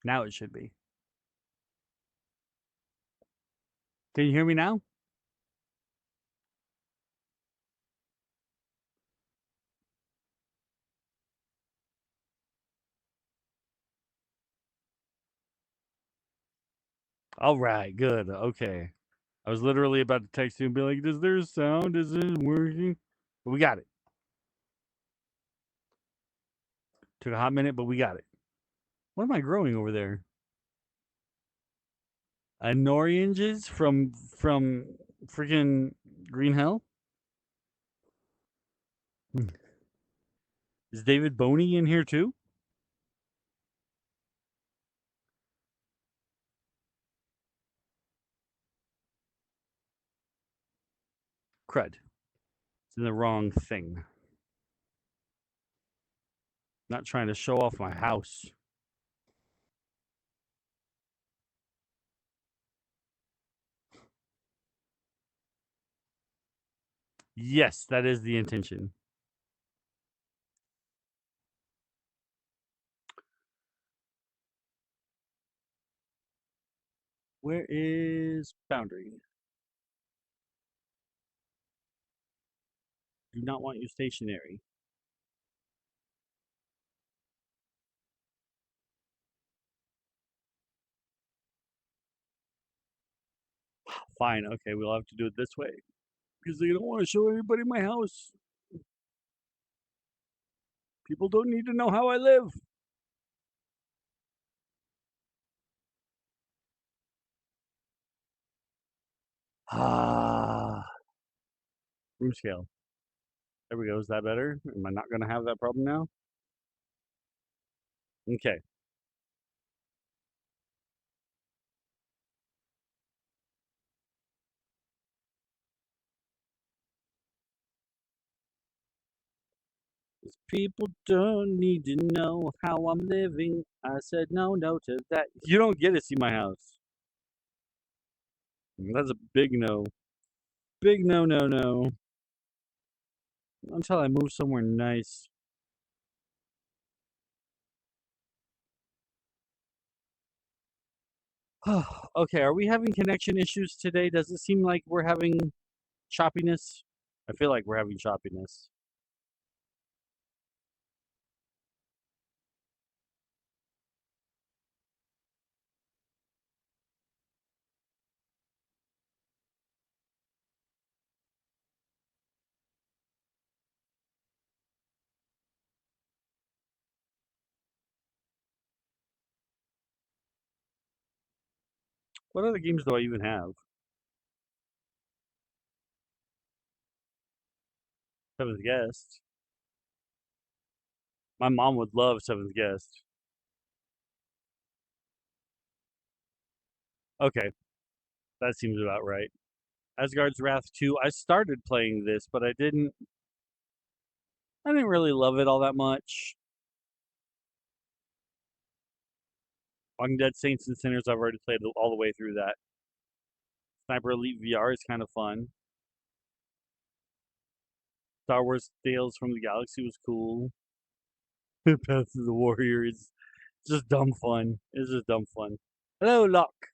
Now it should be. Can you hear me now? All right, good. Okay. I was literally about to text you and be like, "Does there sound? Is it working?" But we got it. Took a hot minute, but we got it. What am I growing over there? Oranges from freaking Green Hell. Is David Boney in here too? Crud. It's in the wrong thing. Not trying to show off my house. Yes, that is the intention. Where is boundary? Do not want you stationary. Fine, okay, we'll have to do it this way. Because they don't want to show everybody my house. People don't need to know how I live. Ah, room scale. There we go. Is that better? Am I not going to have that problem now? Okay. People don't need to know how I'm living. I said no to that. You don't get to see my house. That's a big no. Big no, no, no. Until I move somewhere nice. Okay, are we having connection issues today? Does it seem like we're having choppiness? I feel like we're having choppiness. What other games do I even have? Seventh Guest. My mom would love Seventh Guest. Okay, that seems about right. Asgard's Wrath 2. I started playing this, but I didn't really love it all that much. Walking Dead Saints and Sinners, I've already played all the way through that. Sniper Elite VR is kind of fun. Star Wars Tales from the Galaxy was cool. Path of the Warrior is just dumb fun. It's just dumb fun. Hello, Locke.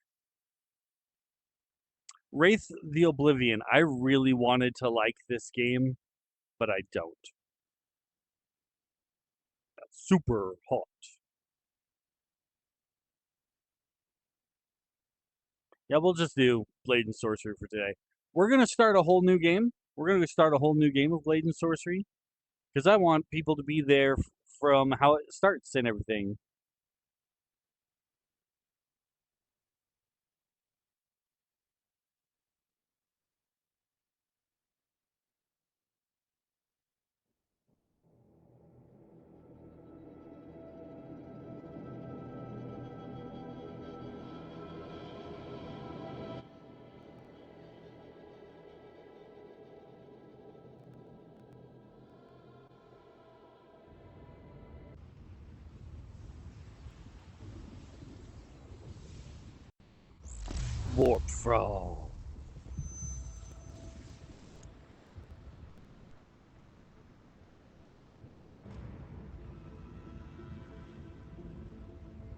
Wraith the Oblivion. I really wanted to like this game, but I don't. That's super hot. Yeah, we'll just do Blade and Sorcery for today. We're gonna start a whole new game. We're gonna start a whole new game of Blade and Sorcery because I want people to be there from how it starts and everything. Warp Frog.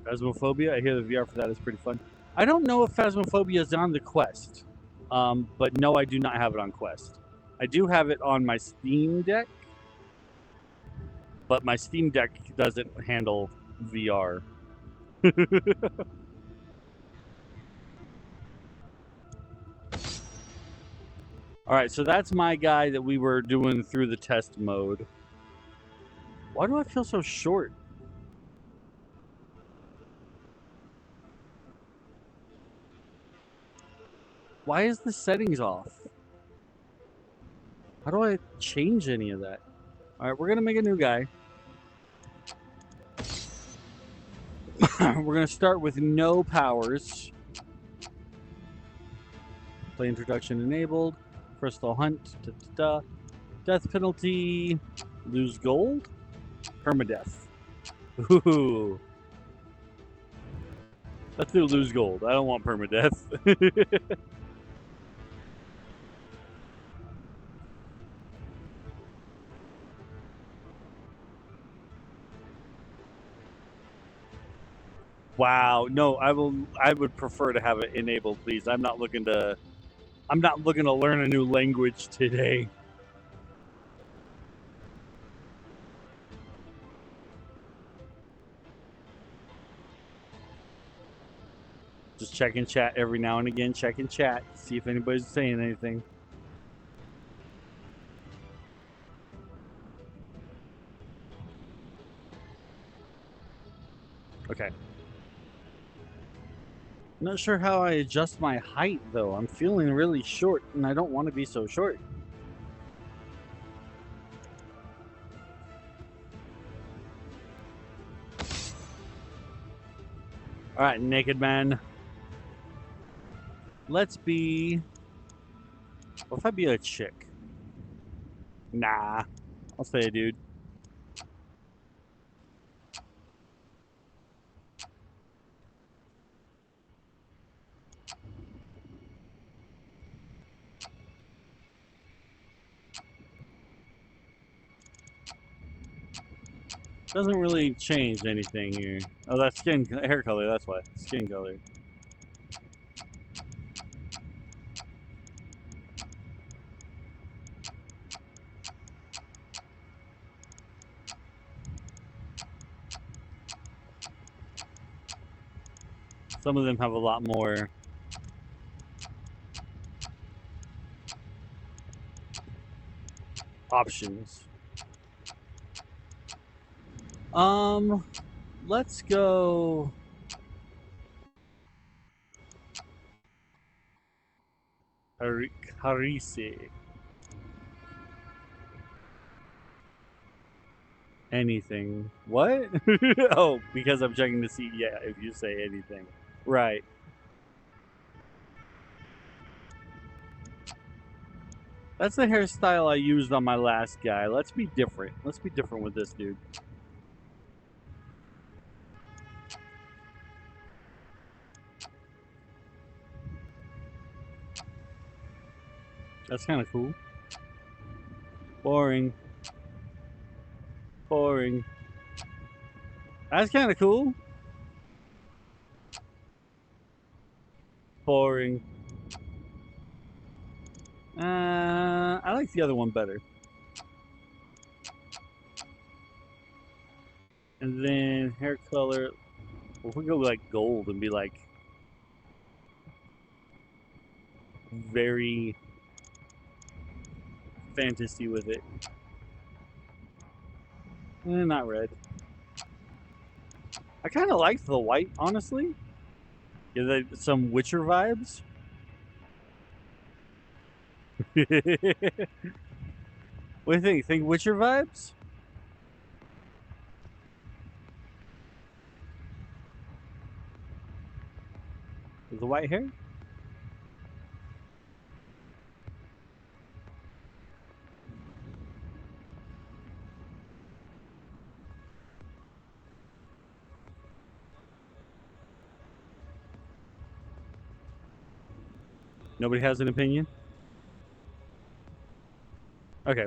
Phasmophobia. I hear the VR for that is pretty fun. I don't know if Phasmophobia is on the Quest, but no, I do not have it on Quest. I do have it on my Steam Deck, but my Steam Deck doesn't handle VR. All right, so that's my guy that we were doing through the test mode. Why do I feel so short? Why is the settings off? How do I change any of that? All right, we're gonna make a new guy. We're gonna start with no powers. Play introduction enabled. Crystal hunt. Da, da, da. Death penalty. Lose gold. Permadeath. Ooh. Let's do lose gold. I don't want permadeath. Wow. No, I would prefer to have it enabled, please. I'm not looking to learn a new language today. Just checking chat every now and again, checking chat, see if anybody's saying anything. Okay. Not sure how I adjust my height though. I'm feeling really short and I don't want to be so short. All right, naked man. Let's be. What if I be a chick? Nah, I'll say a dude. Doesn't really change anything here. Oh, that's hair color. That's why skin color. Some of them have a lot more options. Let's go. Harise. Anything. What? Oh, because I'm checking to see, yeah, if you say anything. Right. That's the hairstyle I used on my last guy. Let's be different. Let's be different with this dude. That's kind of cool. Boring. Boring. That's kind of cool. Boring. I like the other one better. And then hair color. Well, if we go like gold and be like very fantasy with it. Not red. I kind of like the white, honestly. Give some Witcher vibes. What do you think? Think Witcher vibes? With the white hair? Nobody has an opinion? Okay.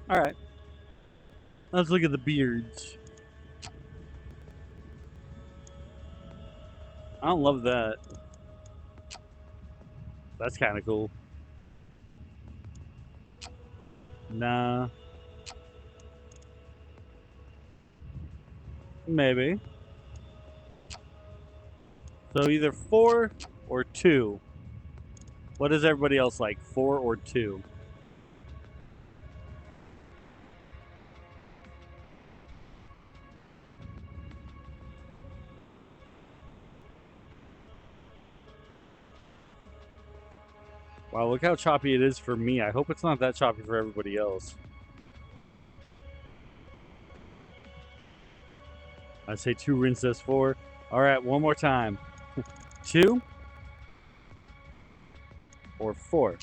Alright. Let's look at the beards. I don't love that. That's kind of cool. Nah. Maybe. So either 4 or 2. What does everybody else like? 4 or 2? Wow, look how choppy it is for me. I hope it's not that choppy for everybody else. I say 2, Rin says 4. All right, one more time. 2 or 4?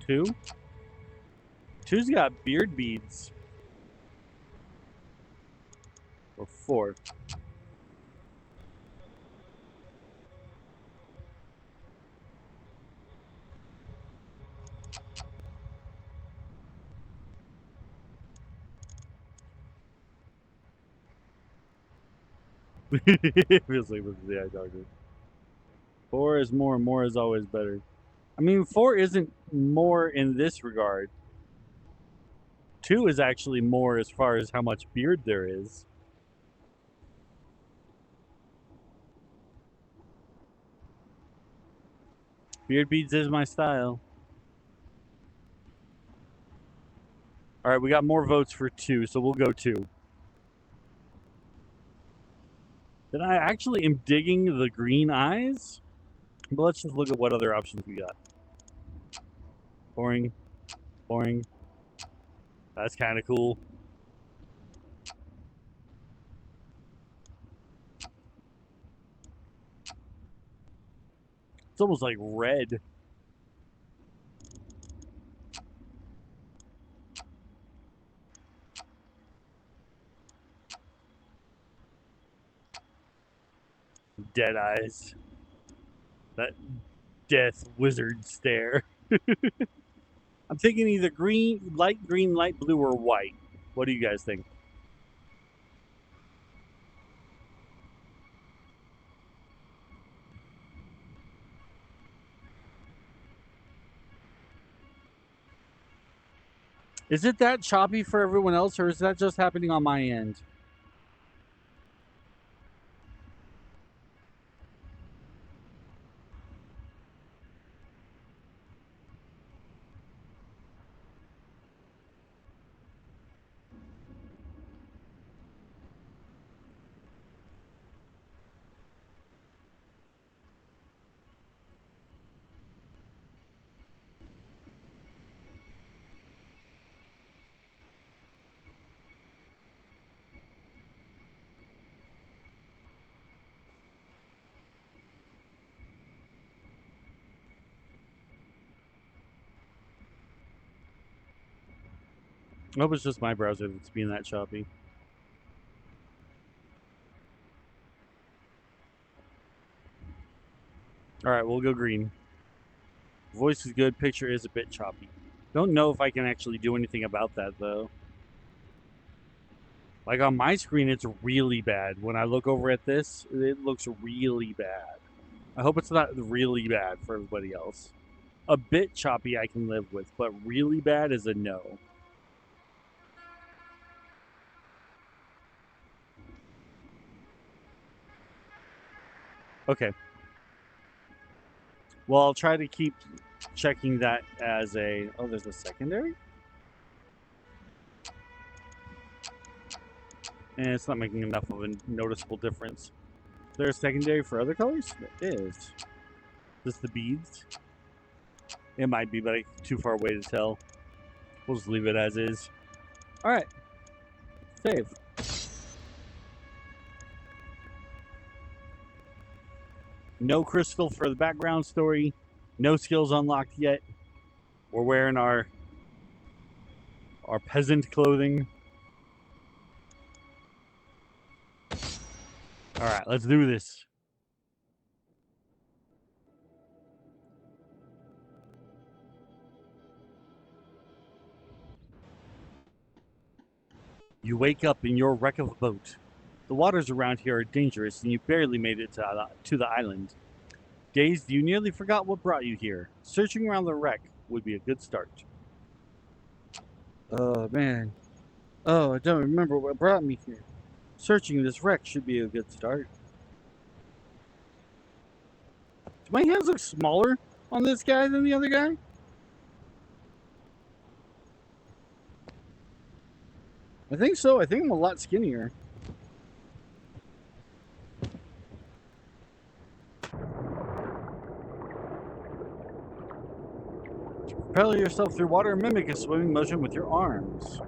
2? 2's got beard beads. Or 4? It feels like this is the eye doctor. 4 is more, and more is always better. I mean, 4 isn't more in this regard. 2 is actually more as far as how much beard there is. Beard beads is my style. All right, we got more votes for 2, so we'll go 2. Then I actually am digging the green eyes. But let's just look at what other options we got. Boring. Boring. That's kind of cool. It's almost like red. Dead eyes. That death wizard stare. I'm thinking either green, light blue, or white. What do you guys think? Is it that choppy for everyone else, or is that just happening on my end? I hope it's just my browser that's being that choppy. All right, we'll go green. Voice is good. Picture is a bit choppy. Don't know if I can actually do anything about that, though. Like on my screen, it's really bad. When I look over at this, it looks really bad. I hope it's not really bad for everybody else. A bit choppy I can live with, but really bad is a no. Okay. Well, I'll try to keep checking that as a... Oh, there's a secondary? And it's not making enough of a noticeable difference. Is there a secondary for other colors? There is. Is this the beads? It might be, but I'm too far away to tell. We'll just leave it as is. All right. Save. No crystal for the background story. No skills unlocked yet. We're wearing our peasant clothing. All right, let's do this. You wake up in your wreck of a boat. The waters around here are dangerous, and you barely made it to the island. Dazed, you nearly forgot what brought you here. Searching around the wreck would be a good start. Oh, man. Oh, I don't remember what brought me here. Searching this wreck should be a good start. Do my hands look smaller on this guy than the other guy? I think so. I think I'm a lot skinnier. Propel yourself through water and mimic a swimming motion with your arms.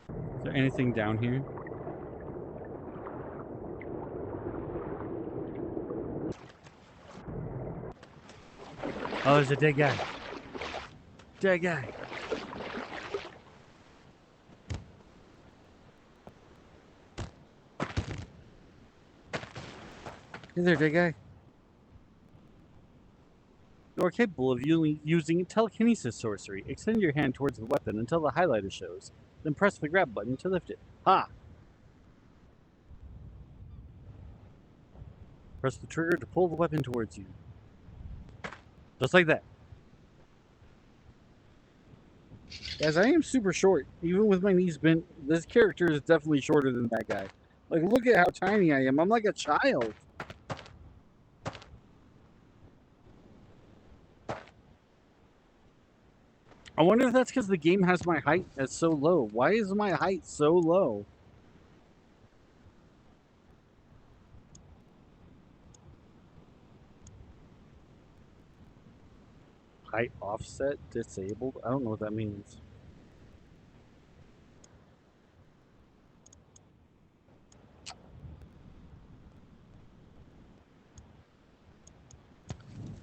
Is there anything down here? Oh, there's a dead guy. Dead guy. Hey there, dead guy. You are capable of using telekinesis sorcery. Extend your hand towards the weapon until the highlighter shows. Then press the grab button to lift it. Ha! Press the trigger to pull the weapon towards you. Just like that. Guys, I am super short. Even with my knees bent, this character is definitely shorter than that guy. Like, look at how tiny I am. I'm like a child. I wonder if that's because the game has my height as so low. Why is my height so low? Height offset disabled? I don't know what that means.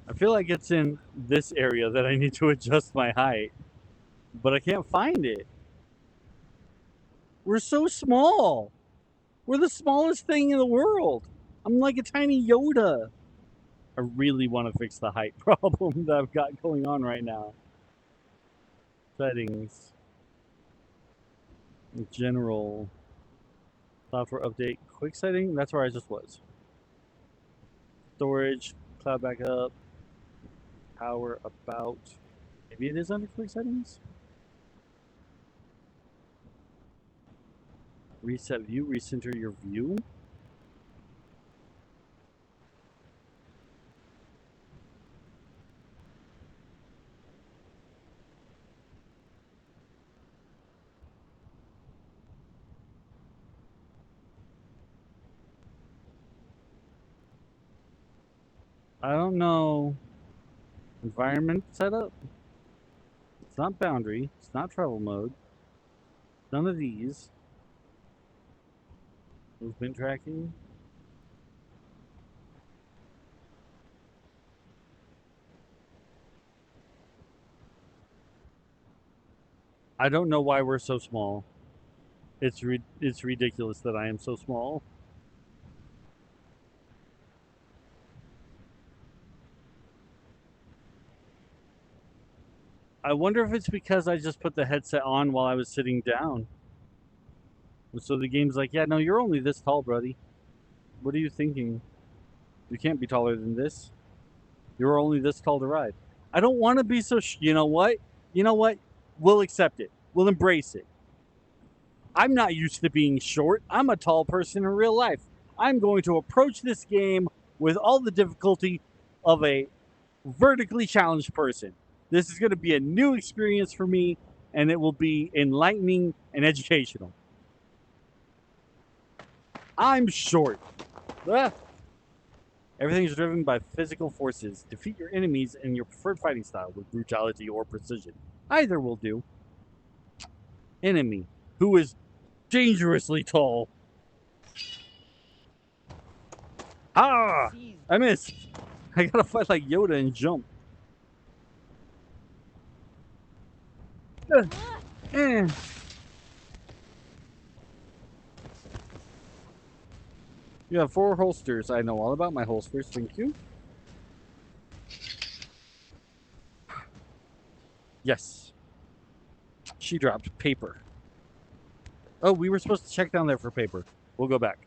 I feel like it's in this area that I need to adjust my height, but I can't find it. We're so small. We're the smallest thing in the world. I'm like a tiny Yoda. I really want to fix the height problem that I've got going on right now. Settings. General. Software update. Quick setting. That's where I just was. Storage. Cloud backup. Power about. Maybe it is under quick settings? Reset view. Recenter your view. I don't know. Environment setup. It's not boundary. It's not travel mode. None of these. Movement tracking. I don't know why we're so small. It's ridiculous that I am so small. I wonder if it's because I just put the headset on while I was sitting down. So the game's like, yeah, no, you're only this tall, buddy. What are you thinking? You can't be taller than this. You're only this tall to ride. I don't want to be so. You know what? You know what? We'll accept it. We'll embrace it. I'm not used to being short. I'm a tall person in real life. I'm going to approach this game with all the difficulty of a vertically challenged person. This is going to be a new experience for me, and it will be enlightening and educational. I'm short. Ah. Everything is driven by physical forces. Defeat your enemies in your preferred fighting style with brutality or precision. Either will do. Enemy, who is dangerously tall. Ah! I missed. I gotta fight like Yoda and jump. Eh. You have 4 holsters. I know all about my holsters. Thank you. Yes. She dropped paper. Oh, we were supposed to check down there for paper. We'll go back.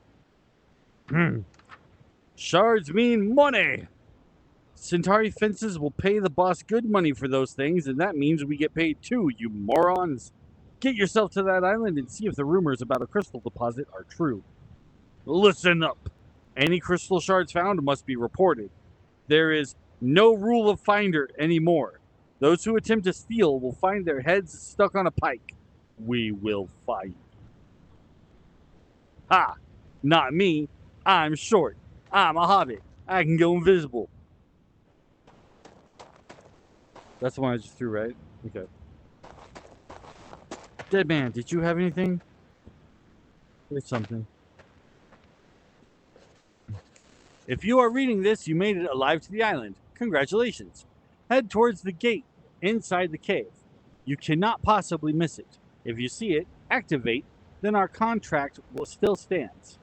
Shards mean money. Centauri fences will pay the boss good money for those things, and that means we get paid too, you morons. Get yourself to that island and see if the rumors about a crystal deposit are true. Listen up. Any crystal shards found must be reported. There is no rule of finder anymore. Those who attempt to steal will find their heads stuck on a pike. We will fight. Ha! Not me. I'm short. I'm a hobbit. I can go invisible. That's the one I just threw, right? Okay. Dead man, did you have anything? There's something. If you are reading this, you made it alive to the island. Congratulations. Head towards the gate inside the cave. You cannot possibly miss it. If you see it, activate, then our contract will still stands.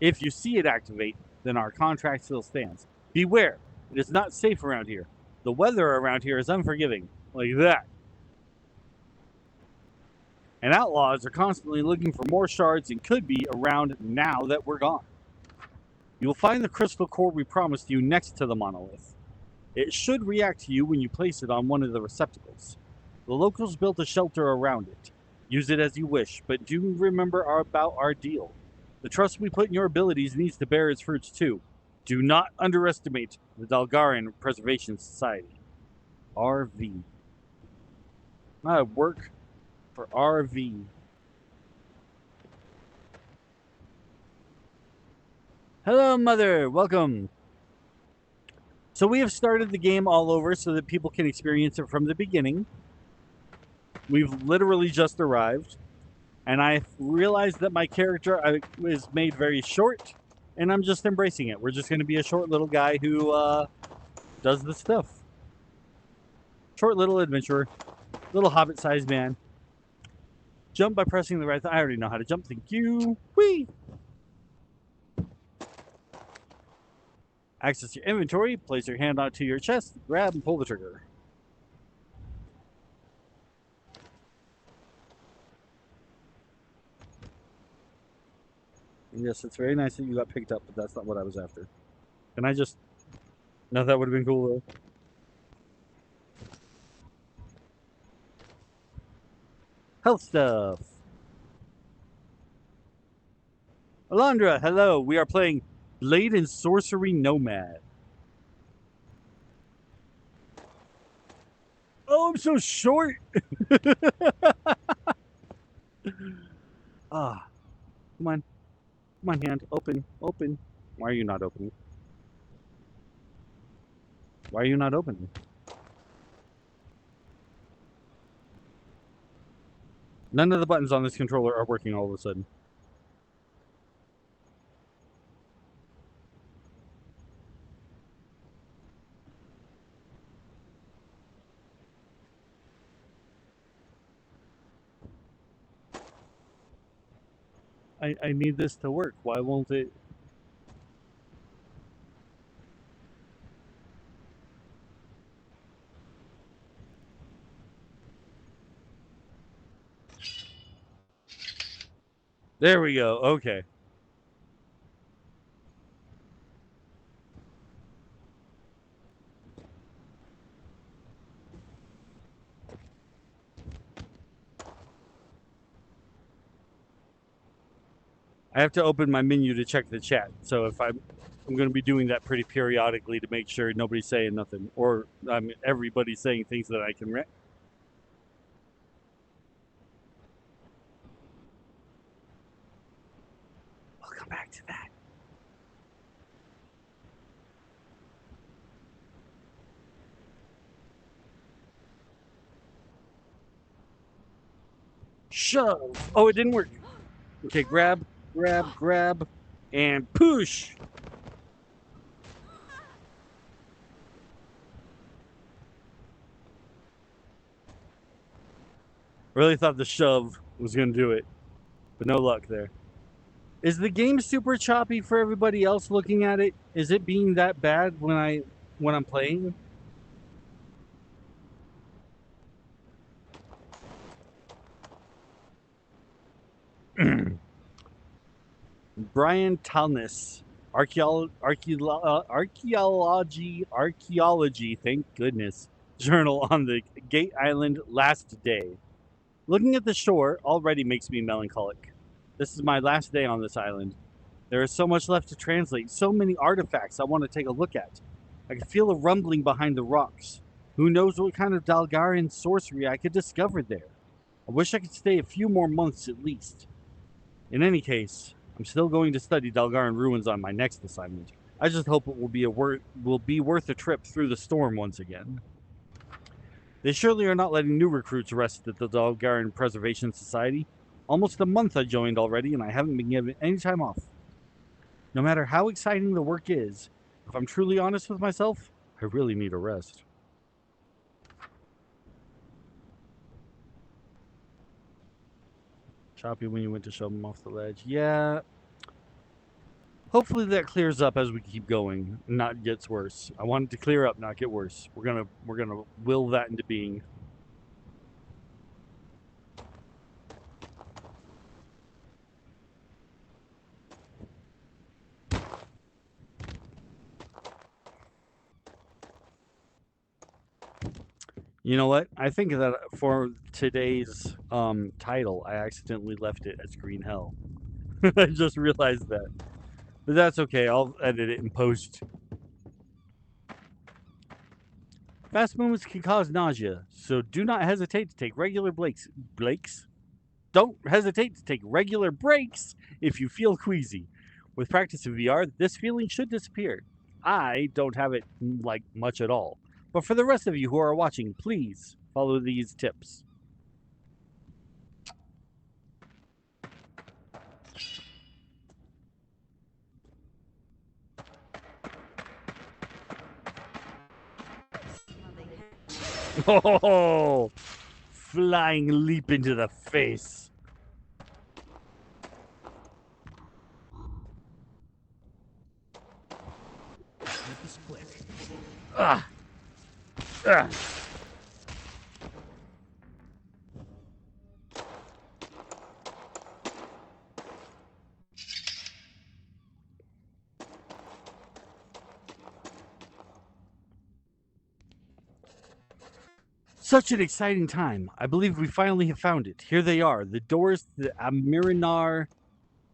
If you see it activate, then our contract still stands. Beware, it is not safe around here. The weather around here is unforgiving. Like that. And outlaws are constantly looking for more shards and could be around now that we're gone. You will find the crystal core we promised you next to the monolith. It should react to you when you place it on one of the receptacles. The locals built a shelter around it. Use it as you wish, but do remember about our deal. The trust we put in your abilities needs to bear its fruits too. Do not underestimate the Dalgarian Preservation Society. RV. I work for RV. Hello, Mother. Welcome. So we have started the game all over so that people can experience it from the beginning. We've literally just arrived. And I realized that my character was made very short, and I'm just embracing it. We're just going to be a short little guy who does this stuff. Short little adventurer. Little hobbit-sized man. Jump by pressing the right I already know how to jump. Thank you. Whee! Access your inventory. Place your hand onto your chest. Grab and pull the trigger. Yes, it's very nice that you got picked up, but that's not what I was after. Can I just... No, that would have been cool, though. Health stuff. Alondra, hello. We are playing Blade and Sorcery Nomad. Oh, I'm so short. Ah, come on. Come on, hand. Open. Open. Why are you not opening? Why are you not opening? None of the buttons on this controller are working all of a sudden. I need this to work. Why won't it? There we go. Okay. I have to open my menu to check the chat. So if I'm going to be doing that pretty periodically to make sure nobody's saying nothing, or everybody's saying things that I can read. We'll come back to that. Shove. Oh, it didn't work. Okay, grab, grab, grab, and push. Really thought the shove was going to do it, but no luck there. Is the game super choppy for everybody else looking at it? Is it being that bad when I'm playing? Brian Talnis, archaeology, thank goodness, journal on the Gate Island last day. Looking at the shore already makes me melancholic. This is my last day on this island. There is so much left to translate, so many artifacts I want to take a look at. I can feel a rumbling behind the rocks. Who knows what kind of Dalgarian sorcery I could discover there? I wish I could stay a few more months at least. In any case, I'm still going to study Dalgaran ruins on my next assignment. I just hope it will be worth a trip through the storm once again. They surely are not letting new recruits rest at the Dalgaran Preservation Society. Almost a month I joined already, and I haven't been given any time off. No matter how exciting the work is, if I'm truly honest with myself, I really need a rest. Choppy when you went to shove him off the ledge. Yeah. Hopefully that clears up as we keep going, not gets worse. I want it to clear up, not get worse. We're gonna will that into being. You know what? I think that for today's title, I accidentally left it as Green Hell. I just realized that. But that's okay. I'll edit it in post. Fast movements can cause nausea, so do not hesitate to take regular Blakes? Don't hesitate to take regular breaks if you feel queasy. With practice in VR, this feeling should disappear. I don't have it like much at all. But for the rest of you who are watching, please follow these tips. Oh, flying leap into the face. Ah. Ah. Such an exciting time. I believe we finally have found it. Here they are, the doors to the Amirinar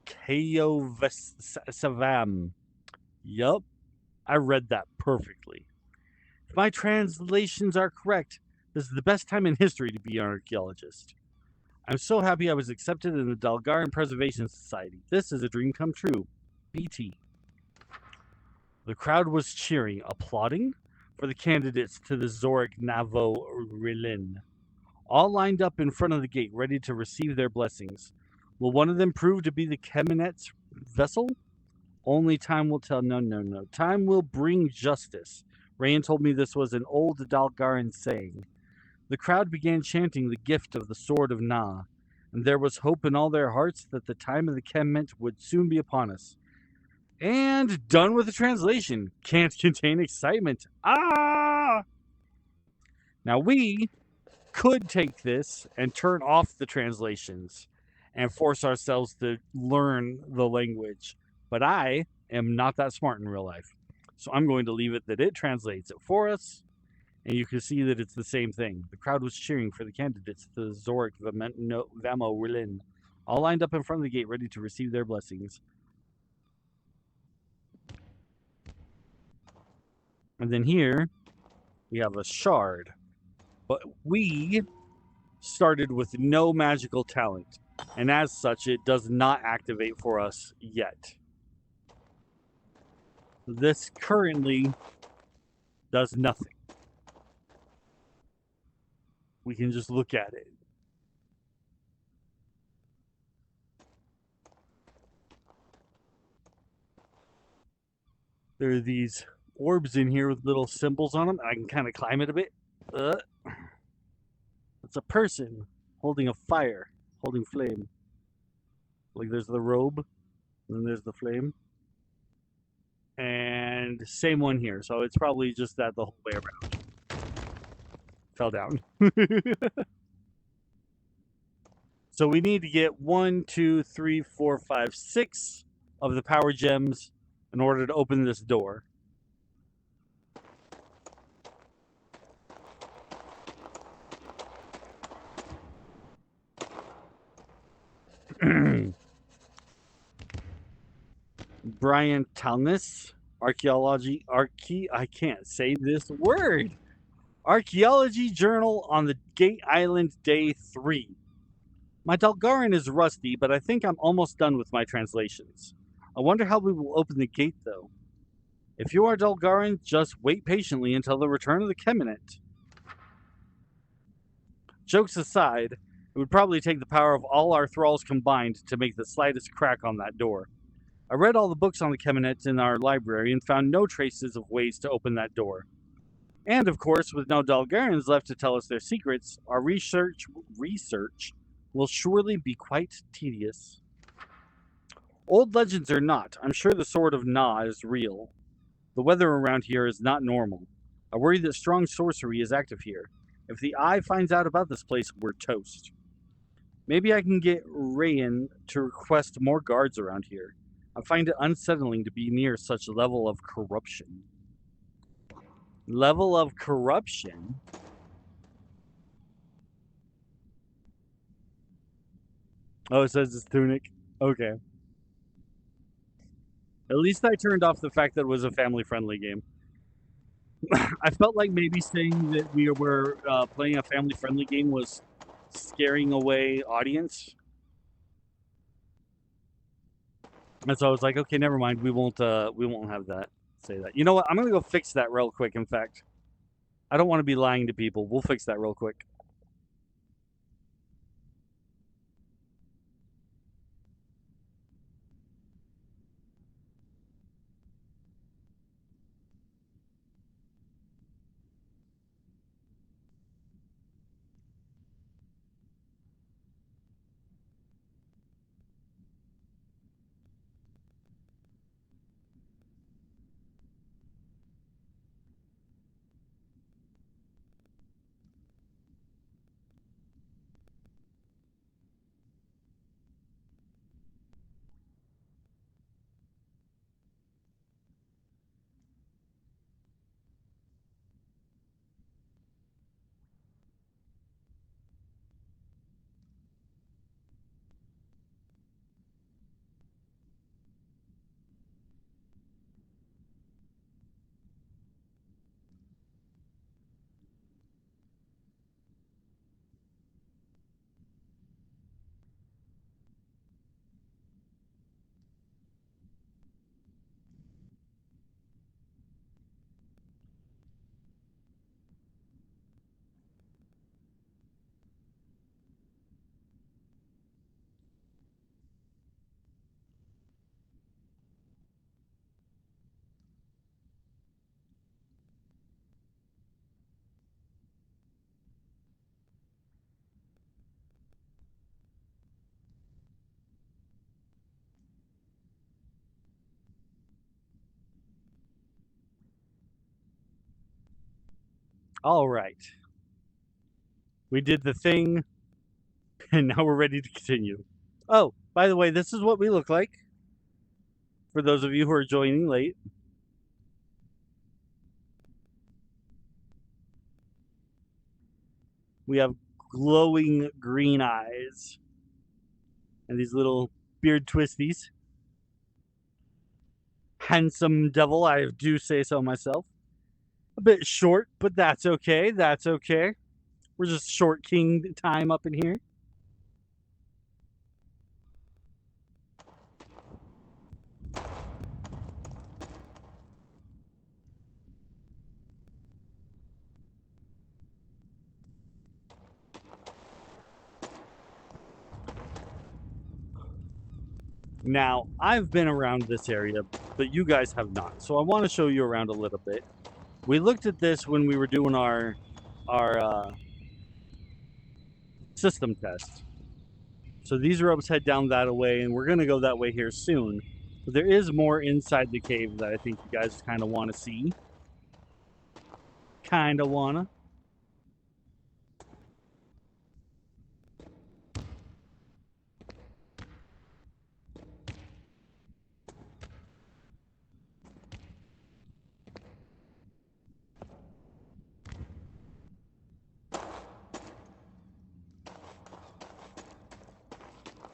Kayovesavam. Yup, I read that perfectly. If my translations are correct, this is the best time in history to be an archaeologist. I'm so happy I was accepted in the Dalgaran Preservation Society. This is a dream come true. BT. The crowd was cheering, applauding for the candidates to the Zorik Navo Rilin, all lined up in front of the gate, ready to receive their blessings. Will one of them prove to be the Kemenet's vessel? Only time will tell. No, no, no. Time will bring justice. Rayan told me this was an old Dalgaran saying. The crowd began chanting the gift of the Sword of Na, and there was hope in all their hearts that the time of the Kemet would soon be upon us. And done with the translation. Can't contain excitement. Ah! Now we could take this and turn off the translations and force ourselves to learn the language. But I am not that smart in real life. So I'm going to leave it that it translates it for us. And you can see that it's the same thing. The crowd was cheering for the candidates to the Zorik Vamo Rilin, all lined up in front of the gate, ready to receive their blessings. And then here, we have a shard. But we started with no magical talent. And as such, it does not activate for us yet. This currently does nothing. We can just look at it. There are these orbs in here with little symbols on them. I can kind of climb it a bit. It's a person holding a fire, holding flame. Like there's the robe, and then there's the flame. And same one here. So it's probably just that the whole way around. Fell down. So we need to get 1, 2, 3, 4, 5, 6 of the power gems in order to open this door. Brian Talnis, I can't say this word. Archaeology Journal on the Gate Island Day 3. My Dalgaran is rusty, but I think I'm almost done with my translations. I wonder how we will open the gate, though. If you are Dalgaran, just wait patiently until the return of the Kemenant. Jokes aside, it would probably take the power of all our thralls combined to make the slightest crack on that door. I read all the books on the Kemenant in our library and found no traces of ways to open that door. And of course, with no Dalgarans left to tell us their secrets, our research will surely be quite tedious. Old legends or not, I'm sure the Sword of Na is real. The weather around here is not normal. I worry that strong sorcery is active here. If the Eye finds out about this place, we're toast. Maybe I can get Rayan to request more guards around here. I find it unsettling to be near such a level of corruption. Level of corruption? Oh, it says it's Tunic. Okay. At least I turned off the fact that it was a family-friendly game. I felt like maybe saying that we were playing a family-friendly game was scaring away audience. And so I was like, okay, never mind. We won't have that. Say that. You know what? I'm gonna go fix that real quick. In fact, I don't want to be lying to people. We'll fix that real quick. All right. We did the thing, and now we're ready to continue. Oh, by the way, this is what we look like. For those of you who are joining late. We have glowing green eyes and these little beard twisties. Handsome devil, I do say so myself. A bit short, but that's okay. That's okay. We're just short king time up in here. Now, I've been around this area, but you guys have not. So I want to show you around a little bit. We looked at this when we were doing our system test. So these ropes head down that way, and we're going to go that way here soon. But there is more inside the cave that I think you guys kind of want to see. Kind of want to.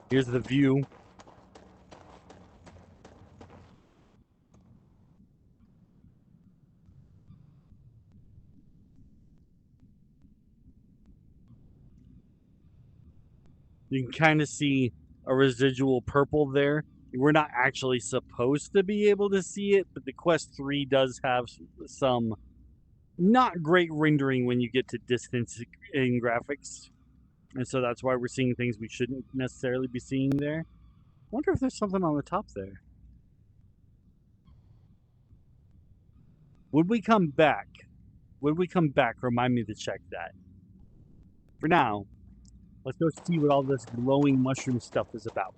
Here's the view. You can kind of see a residual purple there. We're not actually supposed to be able to see it, but the Quest 3 does have some not great rendering when you get to distance in graphics. And so that's why we're seeing things we shouldn't necessarily be seeing there. I wonder if there's something on the top there. Would we come back? Would we come back? Remind me to check that. For now, let's go see what all this glowing mushroom stuff is about.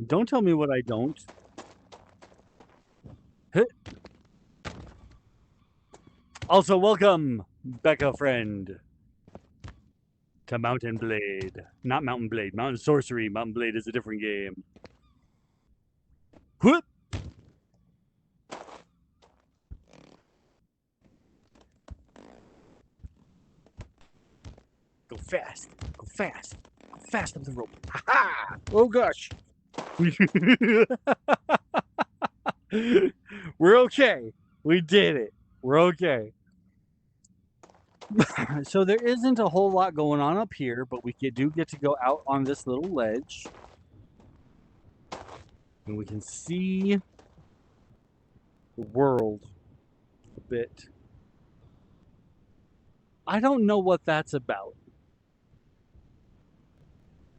Don't tell me what I don't. Also, welcome, Becca friend, to Mountain Blade. Not Mountain Blade, Mountain Sorcery. Mountain Blade is a different game. Whoop! Go fast. Go fast. Go fast up the rope. Ha ha! Oh gosh. We're okay. We did it. We're okay. So there isn't a whole lot going on up here, but we do get to go out on this little ledge. And we can see the world a bit. I don't know what that's about.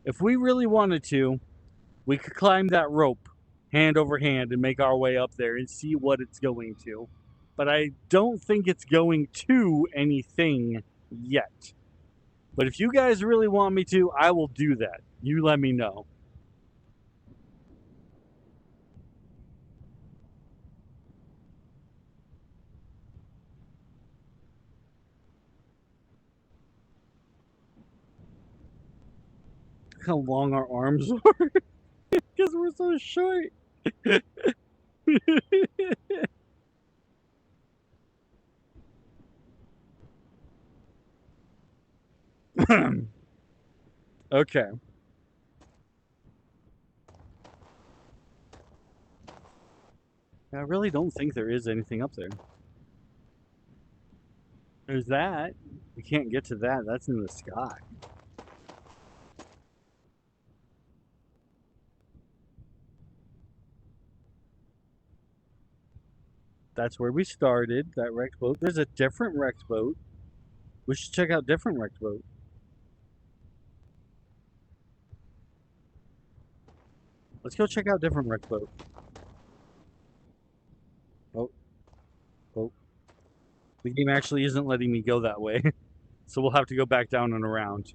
If we really wanted to, we could climb that rope hand over hand and make our way up there and see what it's going to. But I don't think it's going to anything yet. But if you guys really want me to, I will do that. You let me know. Look how long our arms are. Because we're so short. Okay. I really don't think there is anything up there. There's that. We can't get to that. That's in the sky. That's where we started, that Rex boat. There's a different Rex boat. We should check out different Rex boat. Let's go check out different Rex boat. Oh. Oh. The game actually isn't letting me go that way. So we'll have to go back down and around.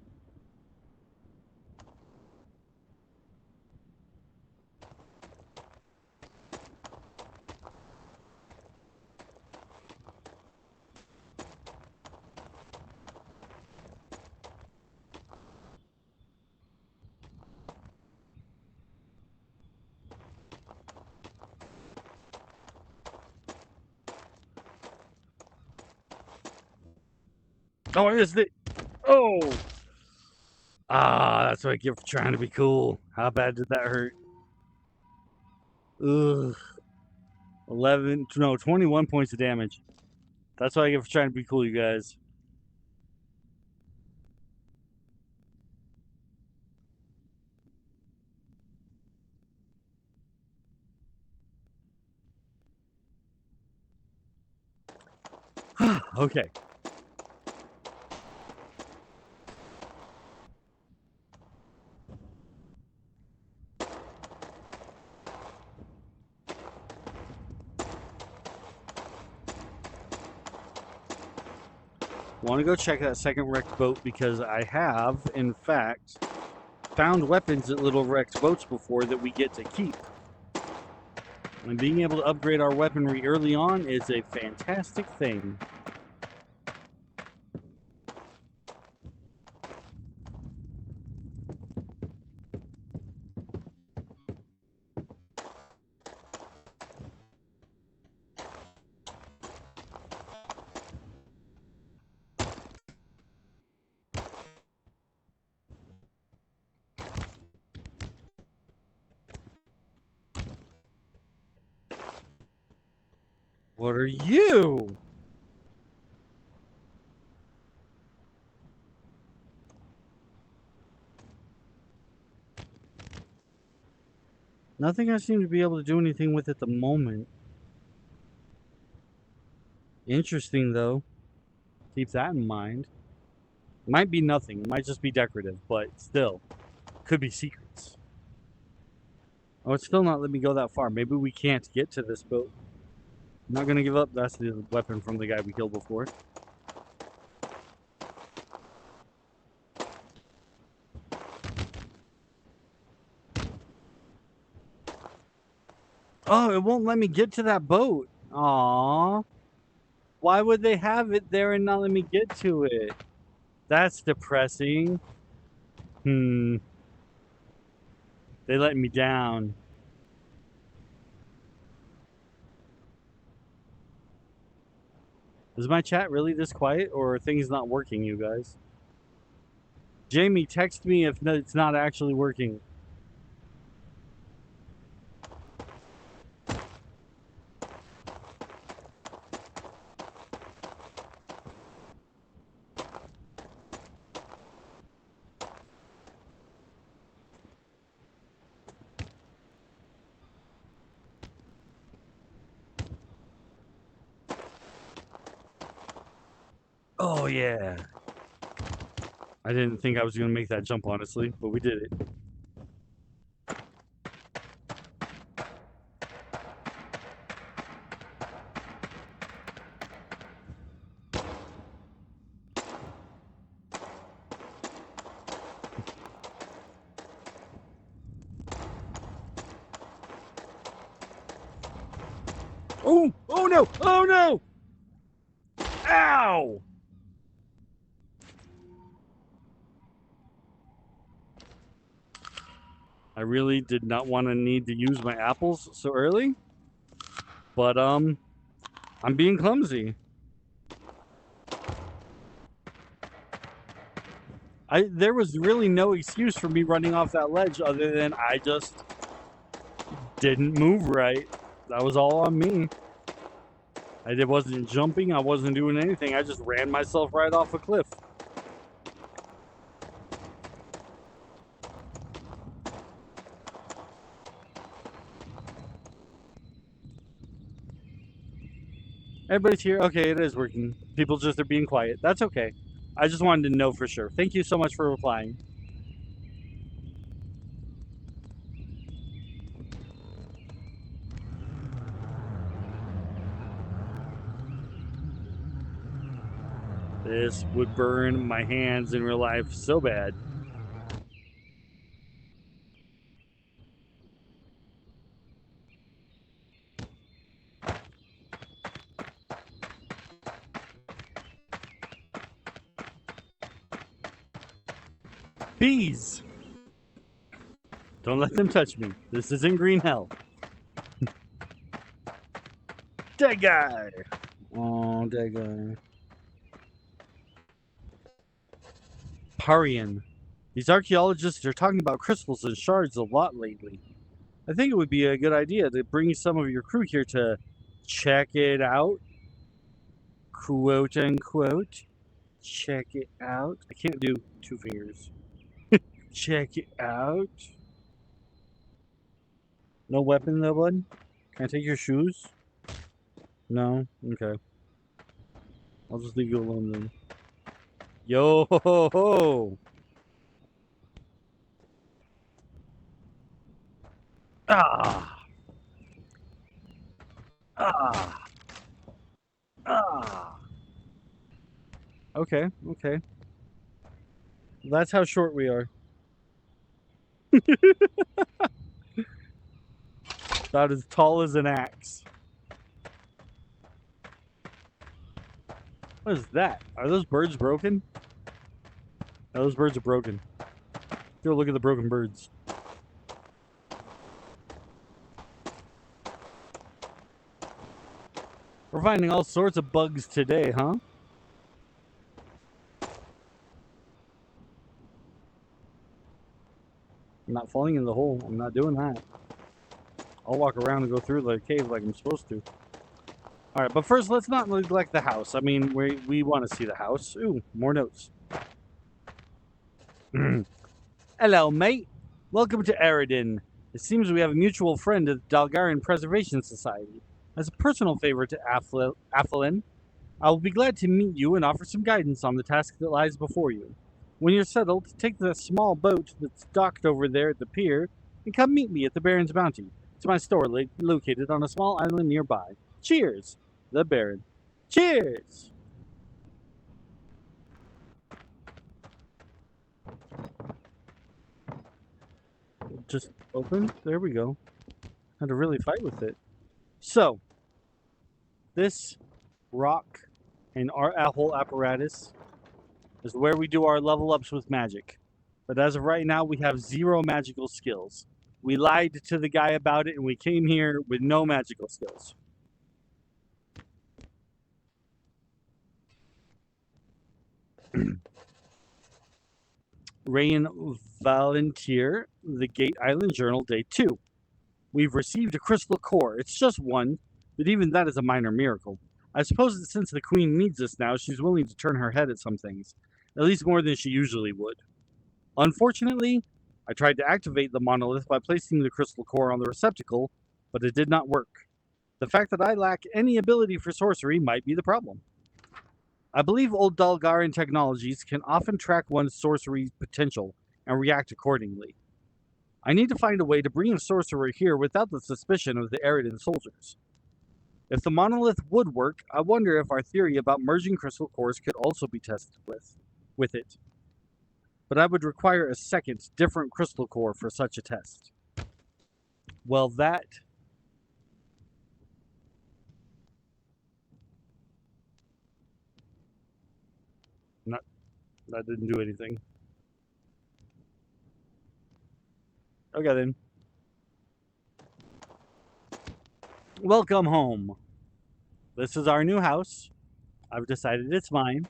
Oh, I missed it. Oh. Ah, that's what I get for trying to be cool. How bad did that hurt? Ugh. 21 points of damage. That's what I get for trying to be cool, you guys. Okay. Want to go check that second wrecked boat because I have, in fact, found weapons at little wrecked boats before that we get to keep. And being able to upgrade our weaponry early on is a fantastic thing. What are you? Nothing I seem to be able to do anything with at the moment. Interesting, though. Keep that in mind. Might be nothing. It might just be decorative, but still. Could be secrets. Oh, it's still not letting me go that far. Maybe we can't get to this boat. I'm not gonna give up. That's the weapon from the guy we killed before. Oh, it won't let me get to that boat. Aww. Why would they have it there and not let me get to it? That's depressing. They let me down. Is my chat really this quiet, or are things not working, you guys? Jamie, text me if it's not actually working. Oh, yeah. I didn't think I was going to make that jump, honestly, but we did it. Oh! Oh, no! Oh, no! Ow! I really did not want to need to use my apples so early, but I'm being clumsy. There was really no excuse for me running off that ledge other than I just didn't move right. That was all on me. I wasn't jumping, I wasn't doing anything. I just ran myself right off a cliff. Everybody's here. Okay, it is working. People just are being quiet. That's okay. I just wanted to know for sure. Thank you so much for replying. This would burn my hands in real life so bad. Bees! Don't let them touch me. This isn't green hell. Dead guy! Oh, dead guy. Parian. These archaeologists are talking about crystals and shards a lot lately. I think it would be a good idea to bring some of your crew here to check it out. Quote unquote. Check it out. I can't do two fingers. Check it out. No weapon though, bud? Can I take your shoes? No? Okay. I'll just leave you alone then. Yo ho ho! Ah! Ah! Ah! Okay, okay. That's how short we are. About as tall as an axe. What is that? Are those birds broken? No, those birds are broken. Go look at the broken birds. We're finding all sorts of bugs today, huh? I'm not falling in the hole. I'm not doing that. I'll walk around and go through the cave like I'm supposed to. All right, but first, let's not neglect the house. I mean, we want to see the house. Ooh, more notes. Hello, mate. Welcome to Eridan. It seems we have a mutual friend at the Dalgarian Preservation Society. As a personal favor to Athelin, I will be glad to meet you and offer some guidance on the task that lies before you. When you're settled, take the small boat that's docked over there at the pier and come meet me at the Baron's Bounty. It's my store located on a small island nearby. Cheers, the Baron. Cheers! Just open. There we go. Had to really fight with it. So, this rock and our whole apparatus is where we do our level ups with magic. But as of right now, we have 0 magical skills. We lied to the guy about it and we came here with no magical skills. Rain Volunteer, the Gate Island Journal, Day 2. We've received a crystal core. It's just one, but even that is a minor miracle. I suppose that since the Queen needs us now, she's willing to turn her head at some things, at least more than she usually would. Unfortunately, I tried to activate the monolith by placing the crystal core on the receptacle, but it did not work. The fact that I lack any ability for sorcery might be the problem. I believe old Dalgarian technologies can often track one's sorcery potential and react accordingly. I need to find a way to bring a sorcerer here without the suspicion of the Eridan soldiers. If the monolith would work, I wonder if our theory about merging crystal cores could also be tested with it. But I would require a second, different crystal core for such a test. Well, that didn't do anything. Okay then. Welcome home. This is our new house. I've decided it's mine.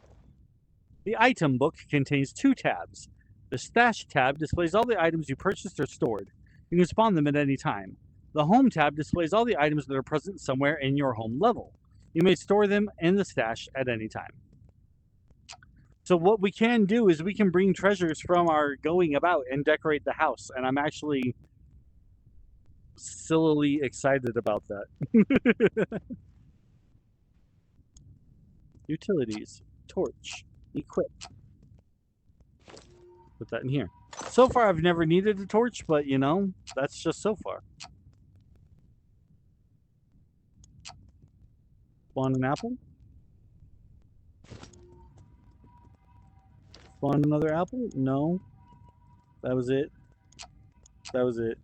The item book contains 2 tabs. The stash tab displays all the items you purchased or stored. You can spawn them at any time. The home tab displays all the items that are present somewhere in your home level. You may store them in the stash at any time. So what we can do is we can bring treasures from our going about and decorate the house. And I'm actually sillily excited about that. Utilities. Torch. Equip. Put that in here. So far, I've never needed a torch, but you know, that's just so far. Spawn an apple. Spawn another apple? No. That was it. That was it.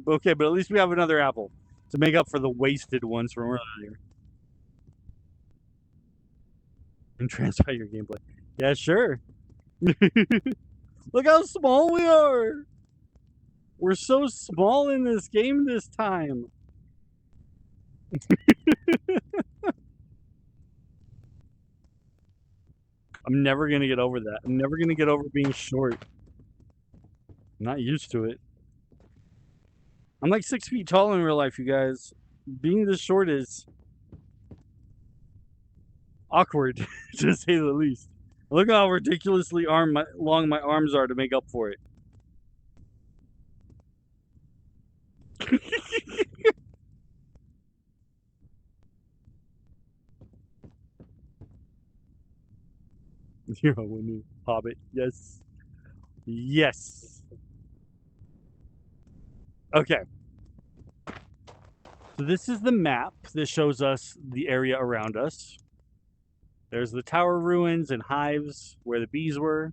Okay, but at least we have another apple to make up for the wasted ones from earlier. And transfer your gameplay. Yeah, sure. Look how small we are. We're so small in this game this time. I'm never going to get over that. I'm never going to get over being short. I'm not used to it. I'm like 6 feet tall in real life, you guys. Being this short is awkward, to say the least. Look how ridiculously long my arms are to make up for it. You're a new hobbit. Yes. Yes. Okay. So this is the map that shows us the area around us. There's the tower ruins and hives where the bees were,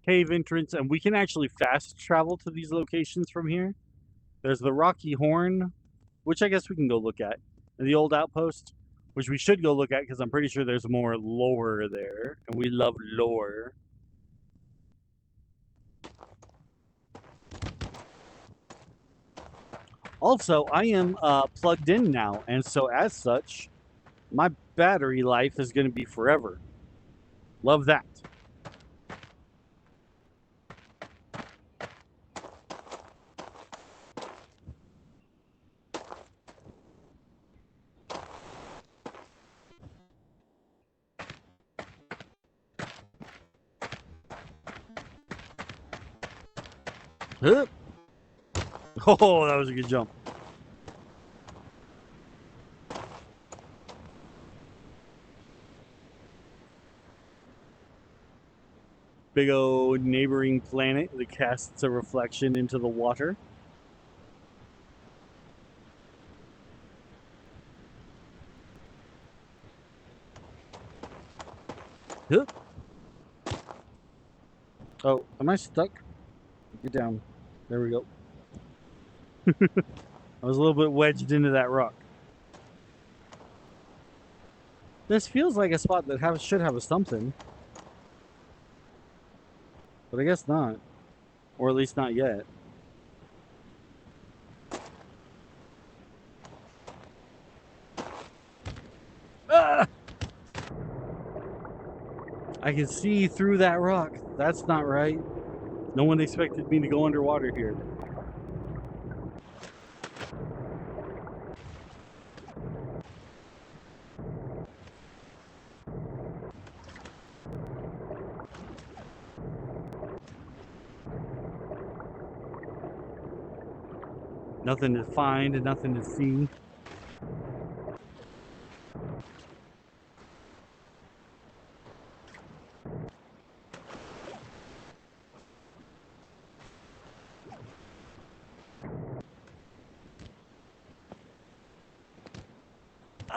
cave entrance, and we can actually fast travel to these locations from here. There's the Rocky Horn, which I guess we can go look at, and the old outpost, which we should go look at because I'm pretty sure there's more lore there, and we love lore. Also, I am plugged in now, and so as such, my battery life is going to be forever. Love that. Huh. Oh, that was a good jump. Big old neighboring planet that casts a reflection into the water. Huh. Oh, am I stuck? Get down. There we go. I was a little bit wedged into that rock. This feels like a spot that should have a something. But I guess not. Or at least not yet. Ah! I can see through that rock. That's not right. No one expected me to go underwater here. Nothing to find and nothing to see.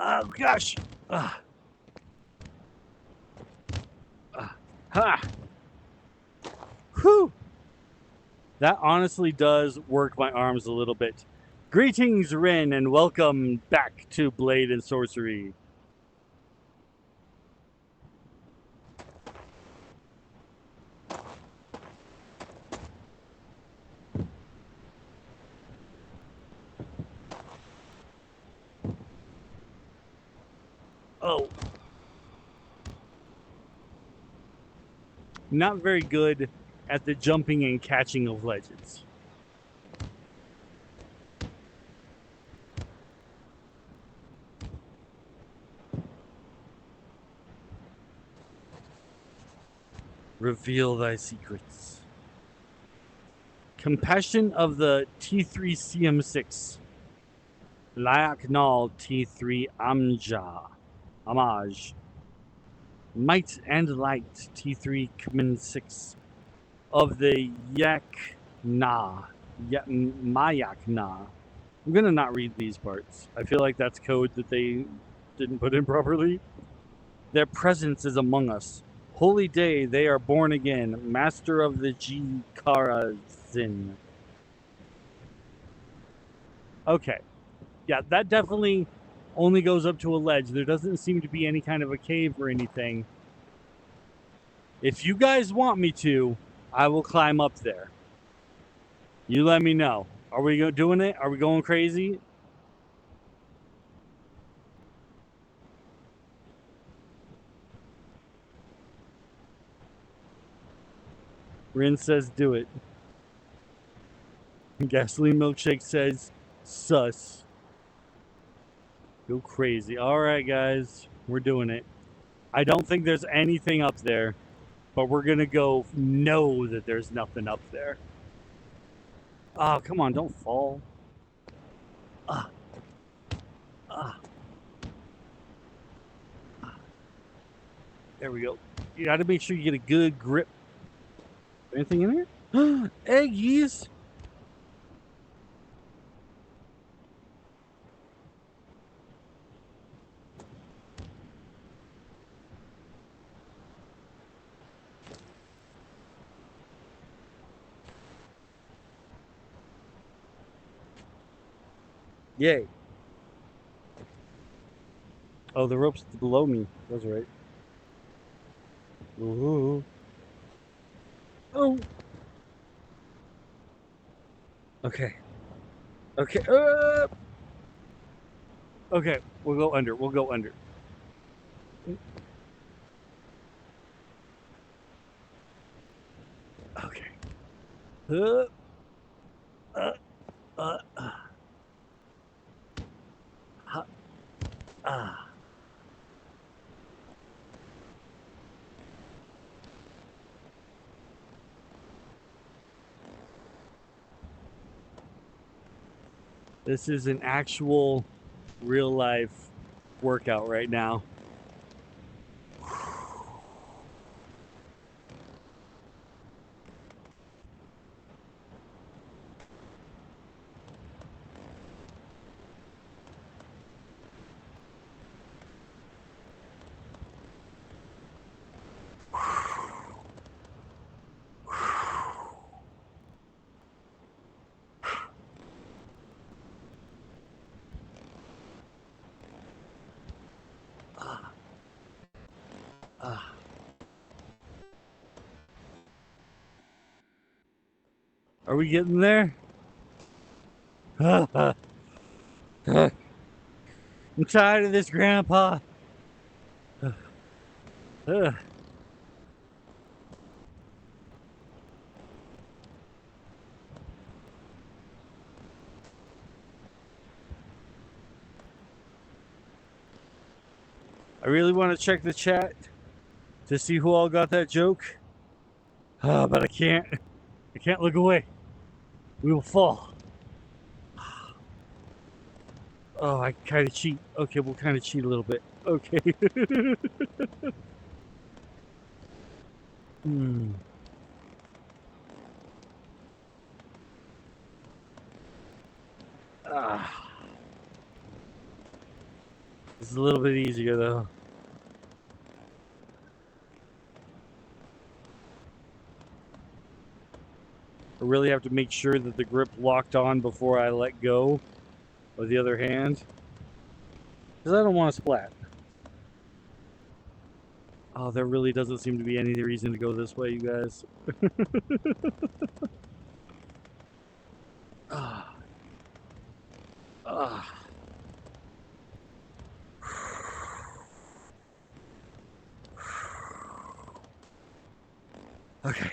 Oh gosh! Ah. Ah. Ha! Whew! That honestly does work my arms a little bit. Greetings, Ren, and welcome back to Blade and Sorcery. Oh. Not very good at the jumping and catching of ledges. Reveal thy secrets. Compassion of the T3CM6. Layak Nal T3 Amaj. Might and Light T3 Kmin 6. Of the Mayak Na. I'm gonna not read these parts. I feel like that's code that they didn't put in properly. Their presence is among us. Holy day, they are born again. Master of the G Karazin. Okay. Yeah, that definitely only goes up to a ledge. There doesn't seem to be any kind of a cave or anything. If you guys want me to, I will climb up there. You let me know. Are we doing it? Are we going crazy? Rin says do it. Gasoline Milkshake says sus. Go crazy. All right, guys. We're doing it. I don't think there's anything up there, but we're going to go know that there's nothing up there. Oh, come on. Don't fall. Ah. Ah. There we go. You got to make sure you get a good grip. Anything in here? Eggies. Yay. Oh, the rope's below me. That's right. Ooh. Oh. Okay. Okay. Okay. We'll go under. We'll go under. Okay. Uh, uh, uh, ah. This is an actual real life workout right now. Are we getting there? I'm tired of this, Grandpa. I really want to check the chat to see who all got that joke. But I can't. I can't look away. We will fall. Oh, I kind of cheat. Okay, we'll kind of cheat a little bit. Okay. Hmm. This is a little bit easier, though. I really have to make sure that the grip locked on before I let go of the other hand. Because I don't want to splat. Oh, there really doesn't seem to be any reason to go this way, you guys. Ah. Ah. Okay.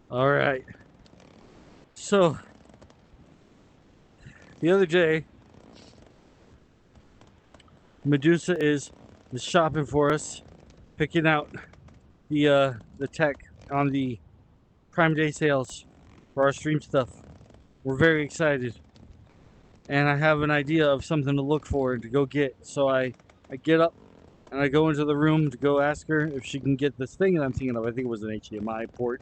All right. So, the other day, Medusa is shopping for us, picking out the tech on the Prime Day sales for our stream stuff. We're very excited, and I have an idea of something to look for and to go get. So I get up and I go into the room to go ask her if she can get this thing that I'm thinking of. I think it was an HDMI port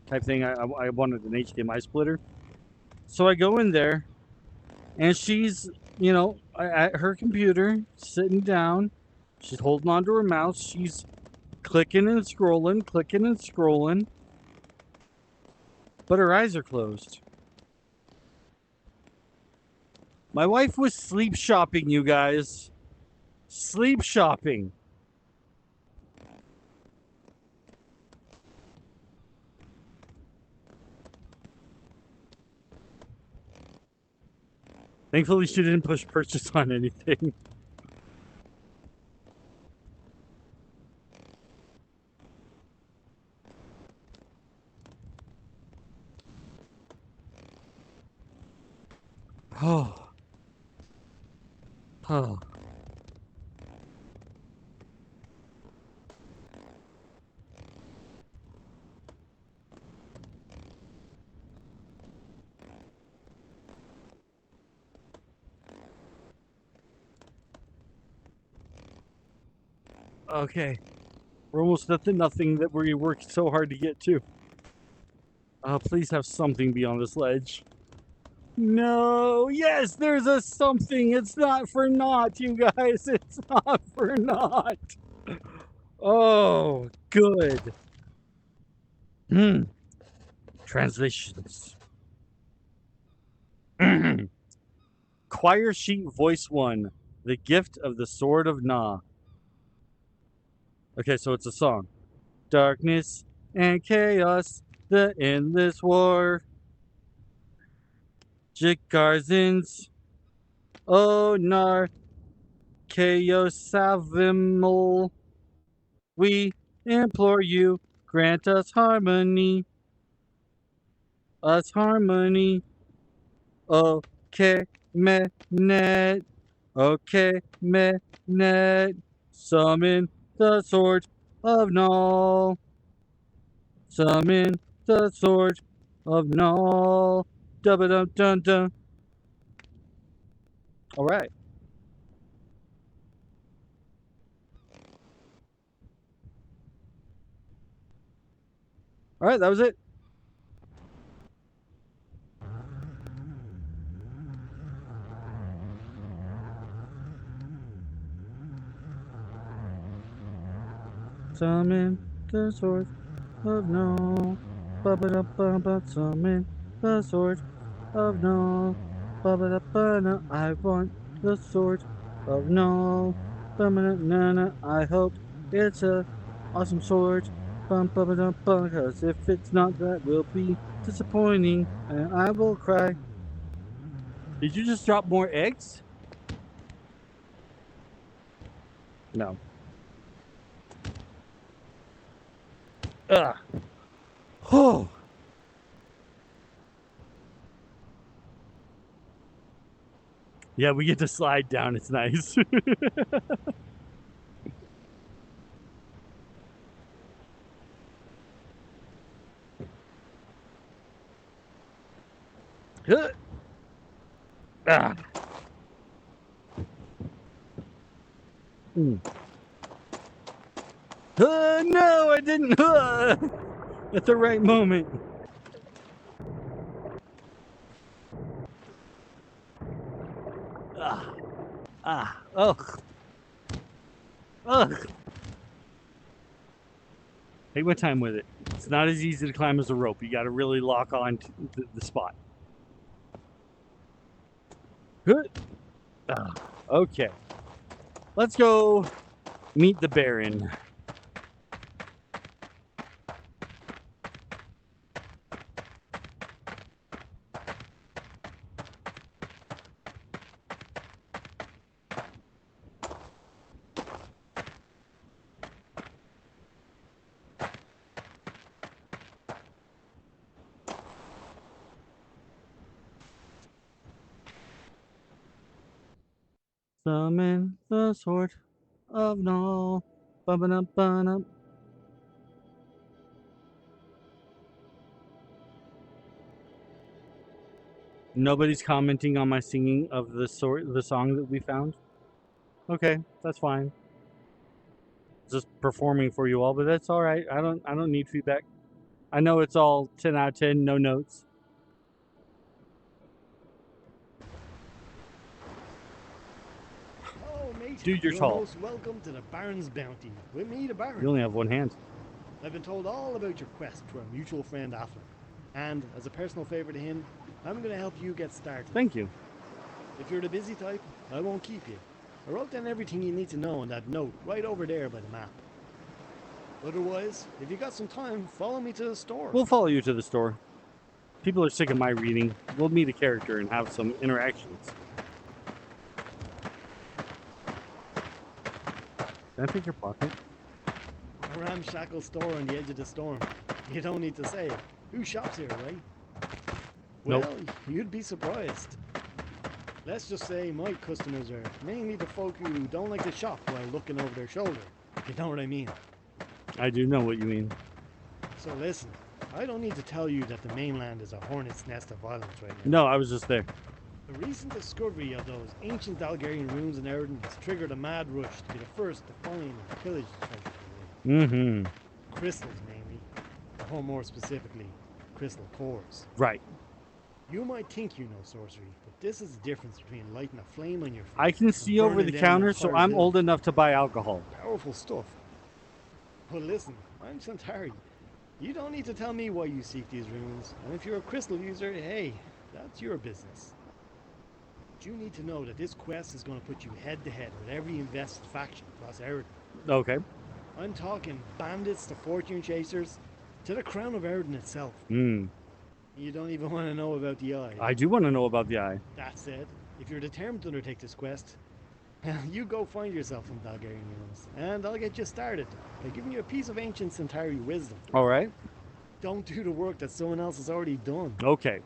type thing. I wanted an HDMI splitter. So I go in there, and she's, you know, at her computer, sitting down. She's holding onto her mouse. She's clicking and scrolling, but her eyes are closed. My wife was sleep shopping, you guys. Sleep shopping. Thankfully, she didn't push purchase on anything. Oh. Oh. Okay. We're almost at the nothing that we worked so hard to get to. Please have something beyond this ledge. No, yes, there's a something. It's not for naught, you guys. It's not for naught. Oh, good. Translations. Choir sheet voice 1. The gift of the sword of Na. Okay, so it's a song. Darkness and chaos, the endless war. Jikarzins, Onar, Chaosavimul. We implore you, grant us harmony. Us harmony. Okay, Menet. Okay, net. Summon the sword of Null. Summon the sword of Null. Dun dun dun dun. All right. All right, that was it. Summon the sword of Null. Summon the sword of Null. I want the sword of Null. I hope it's a awesome sword. Because if it's not, that will be disappointing, and I will cry. Did you just drop more eggs? No. Ugh. Oh. Yeah, we get to slide down. It's nice. Ah. No, I didn't. At the right moment. Ugh. Ugh. Take my time with it. It's not as easy to climb as a rope. You got to really lock on to the spot. Good. Okay. Let's go meet the Baron. Summon the sword of Null. Ba-ba-dum-ba-dum. Nobody's commenting on my singing of the song that we found. Okay, that's fine. Just performing for you all, but that's all right. I don't need feedback. I know it's all 10 out of 10, no notes. Oh, mate. Dude, you're tall. Most welcome to the Baron's Bounty. With me, the Baron. You only have one hand. I've been told all about your quest to our mutual friend Affleck. And as a personal favour to him, I'm going to help you get started. Thank you. If you're the busy type, I won't keep you. I wrote down everything you need to know on that note right over there by the map. Otherwise, if you got some time, follow me to the store. We'll follow you to the store. People are sick of my reading. We'll meet a character and have some interactions. Can I pick your pocket? A ramshackle store on the edge of the storm. You don't need to say it. Who shops here, right? Well, Nope. You'd be surprised. Let's just say my customers are mainly the folk who don't like to shop while looking over their shoulder. You know what I mean? I do know what you mean. So listen, I don't need to tell you that the mainland is a hornet's nest of violence right now. No, I was just there. The recent discovery of those ancient Dalgarian ruins in Eridan has triggered a mad rush to be the first to find and pillage the treasure. Mm-hmm. Crystals, mainly. Or more specifically, crystal cores. Right. You might think you know sorcery, but this is the difference between lighting a flame on your face. I can see over the counter, so I'm old enough to buy alcohol. Powerful stuff. But listen, I'm Centauri. You don't need to tell me why you seek these ruins, and if you're a crystal user, hey, that's your business. But you need to know that this quest is going to put you head to head with every invested faction across Eridan. Okay. I'm talking bandits to fortune chasers, to the crown of Eridan itself. Hmm. You don't even want to know about the eye. I do want to know about the eye. That said, if you're determined to undertake this quest, you go find yourself some Dalgarian ruins, and I'll get you started by giving you a piece of ancient Centauri wisdom. All right. Don't do the work that someone else has already done. Okay.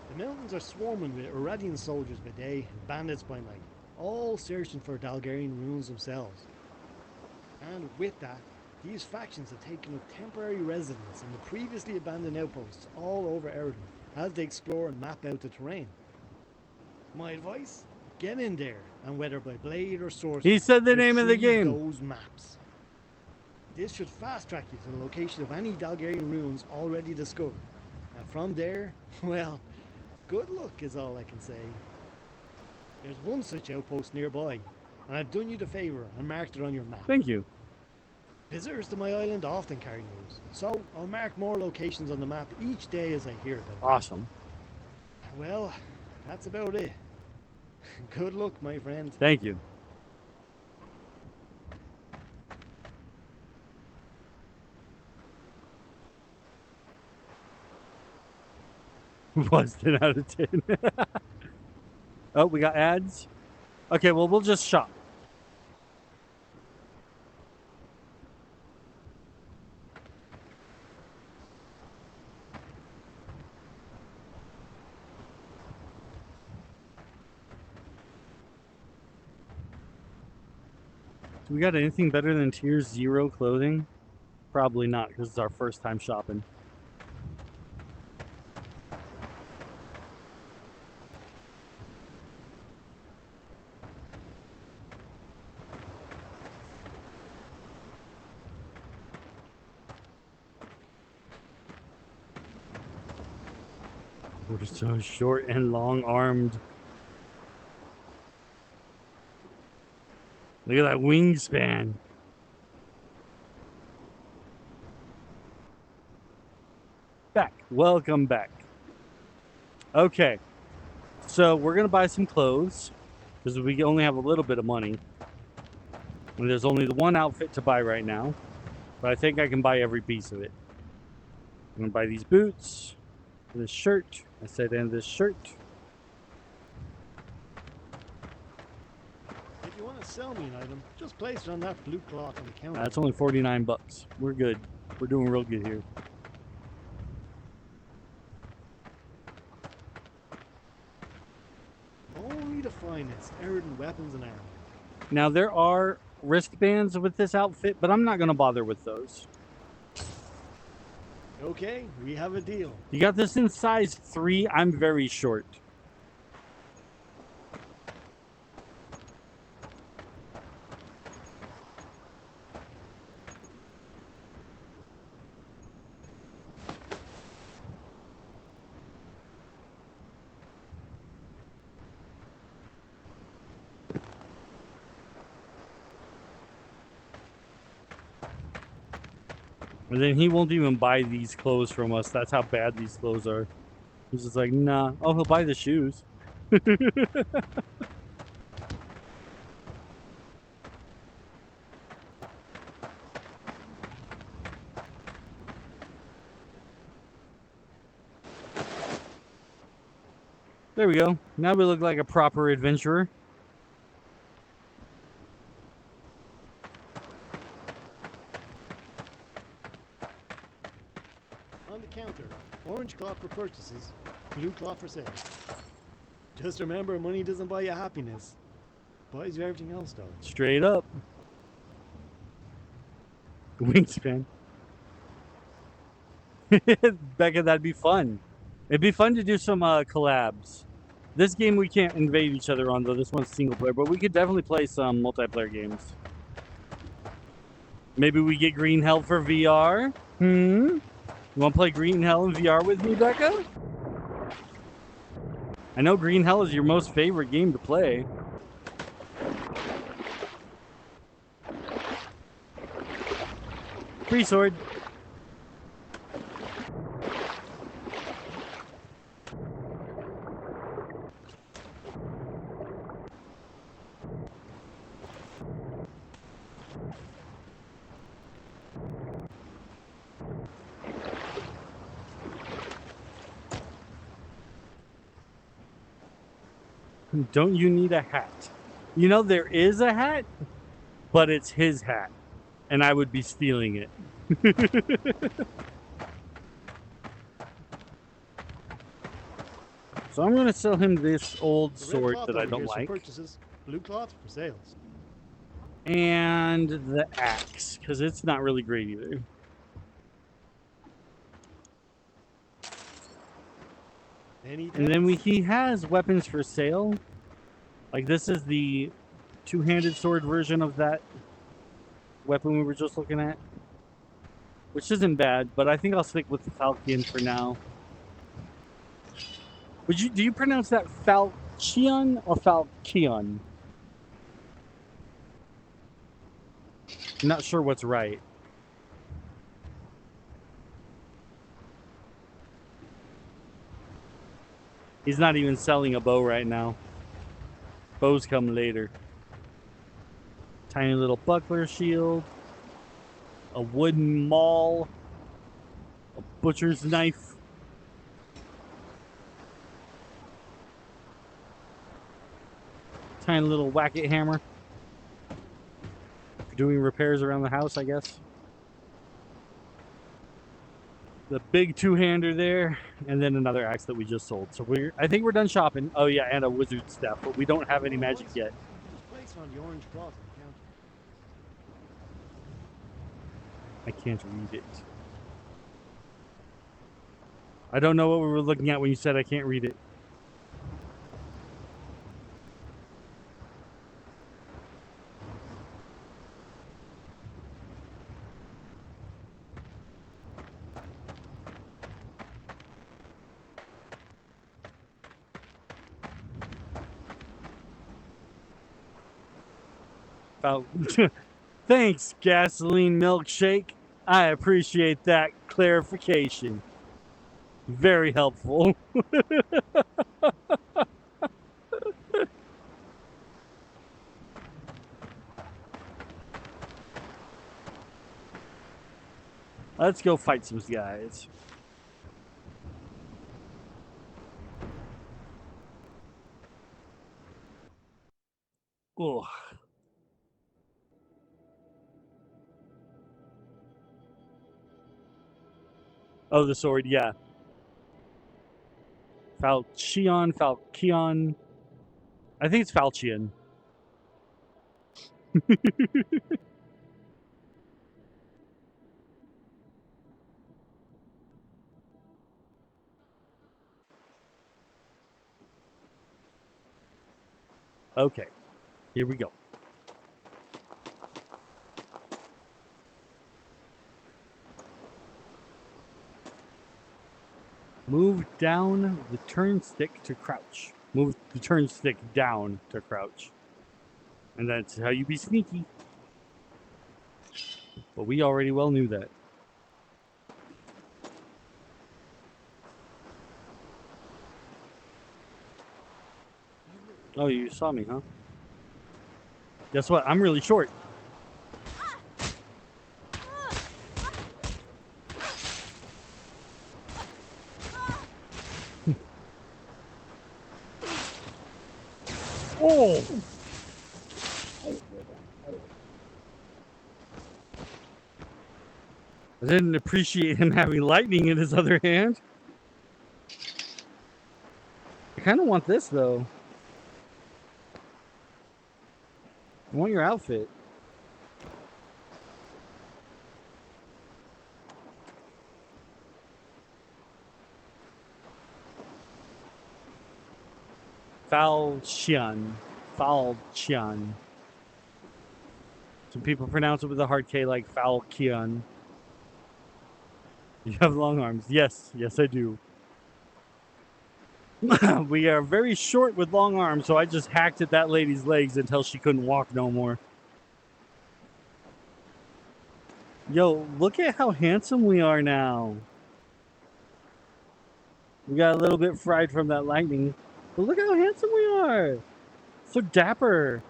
The mountains are swarming with Irradian soldiers by day and bandits by night. all searching for Dalgarian ruins themselves. And with that, these factions have taken up temporary residence in the previously abandoned outposts all over Eridan as they explore and map out the terrain. My advice? Get in there, and whether by blade or sword, He said the name of the game. those maps. This should fast track you to the location of any Dalgarian ruins already discovered. And from there, well, good luck is all I can say. There's one such outpost nearby, and I've done you the favour and marked it on your map. Thank you. Visitors to my island often carry news, so I'll mark more locations on the map each day as I hear about them. Awesome. Well, that's about it. Good luck, my friend. Thank you. Was 10 out of 10. Oh, we got ads? Okay, well, we'll just shop. Do we got anything better than tier 0 clothing? Probably not, because it's our first time shopping. We're so short and long-armed. Look at that wingspan. Back. Welcome back. Okay. So we're going to buy some clothes because we only have a little bit of money. And there's only the one outfit to buy right now. But I think I can buy every piece of it. I'm going to buy these boots, this shirt. I said, and this shirt. If you want to sell me an item, just place it on that blue cloth on the counter. That's only 49 bucks. We're good. We're doing real good here. Only the finest, Eridan weapons and armor. Now, there are wristbands with this outfit, but I'm not going to bother with those. Okay, we have a deal. You got this in size 3. I'm very short. And then he won't even buy these clothes from us. That's how bad these clothes are. He's just like, nah. Oh, he'll buy the shoes. There we go. Now we look like a proper adventurer. On the counter, orange cloth for purchases, blue cloth for sale. Just remember, money doesn't buy you happiness. Buys you everything else, though. Straight up. Wingspan. Becca, that'd be fun. It'd be fun to do some collabs. This game we can't invade each other on, though. This one's single player, but we could definitely play some multiplayer games. Maybe we get Green Hell for VR? You want to play Green Hell in VR with me, Becca? I know Green Hell is your most favorite game to play. Free sword. Don't you need a hat? You know, there is a hat, but it's his hat, and I would be stealing it. So I'm going to sell him this old sword that I don't like. Blue cloth for sales. And the axe, because it's not really great either. Any And then takes? he has weapons for sale. Like this is the two-handed sword version of that weapon we were just looking at, which isn't bad, but I think I'll stick with the Falcon for now. Do you pronounce that Falchion or Falchion? I'm not sure what's right. He's not even selling a bow right now. Bows come later. Tiny little buckler shield. A wooden maul. A butcher's knife. Tiny little whack-it hammer. For doing repairs around the house, I guess. The big two-hander there, and then another axe that we just sold. So I think we're done shopping. Oh yeah, and a wizard staff, but we don't have any magic yet. Just place on the orange cloth on the counter. I can't read it. I don't know what we were looking at when you said I can't read it. About Thanks, gasoline milkshake. I appreciate that clarification. Very helpful. Let's go fight some guys. Oh. Oh, the sword, yeah. Falchion. I think it's Falchion. Okay, here we go. Move down the turn stick to crouch. Move the turn stick down to crouch. And that's how you be sneaky. But we already well knew that. Oh, you saw me, huh? Guess what? I'm really short. Oh! I didn't appreciate him having lightning in his other hand. I kind of want this, though. I want your outfit. Falchion. Falchion. Some people pronounce it with a hard K like Falchion. You have long arms. Yes, yes I do. We are very short with long arms, so I just hacked at that lady's legs until she couldn't walk no more. Yo, look at how handsome we are now. We got a little bit fried from that lightning, but look how handsome we are. So dapper.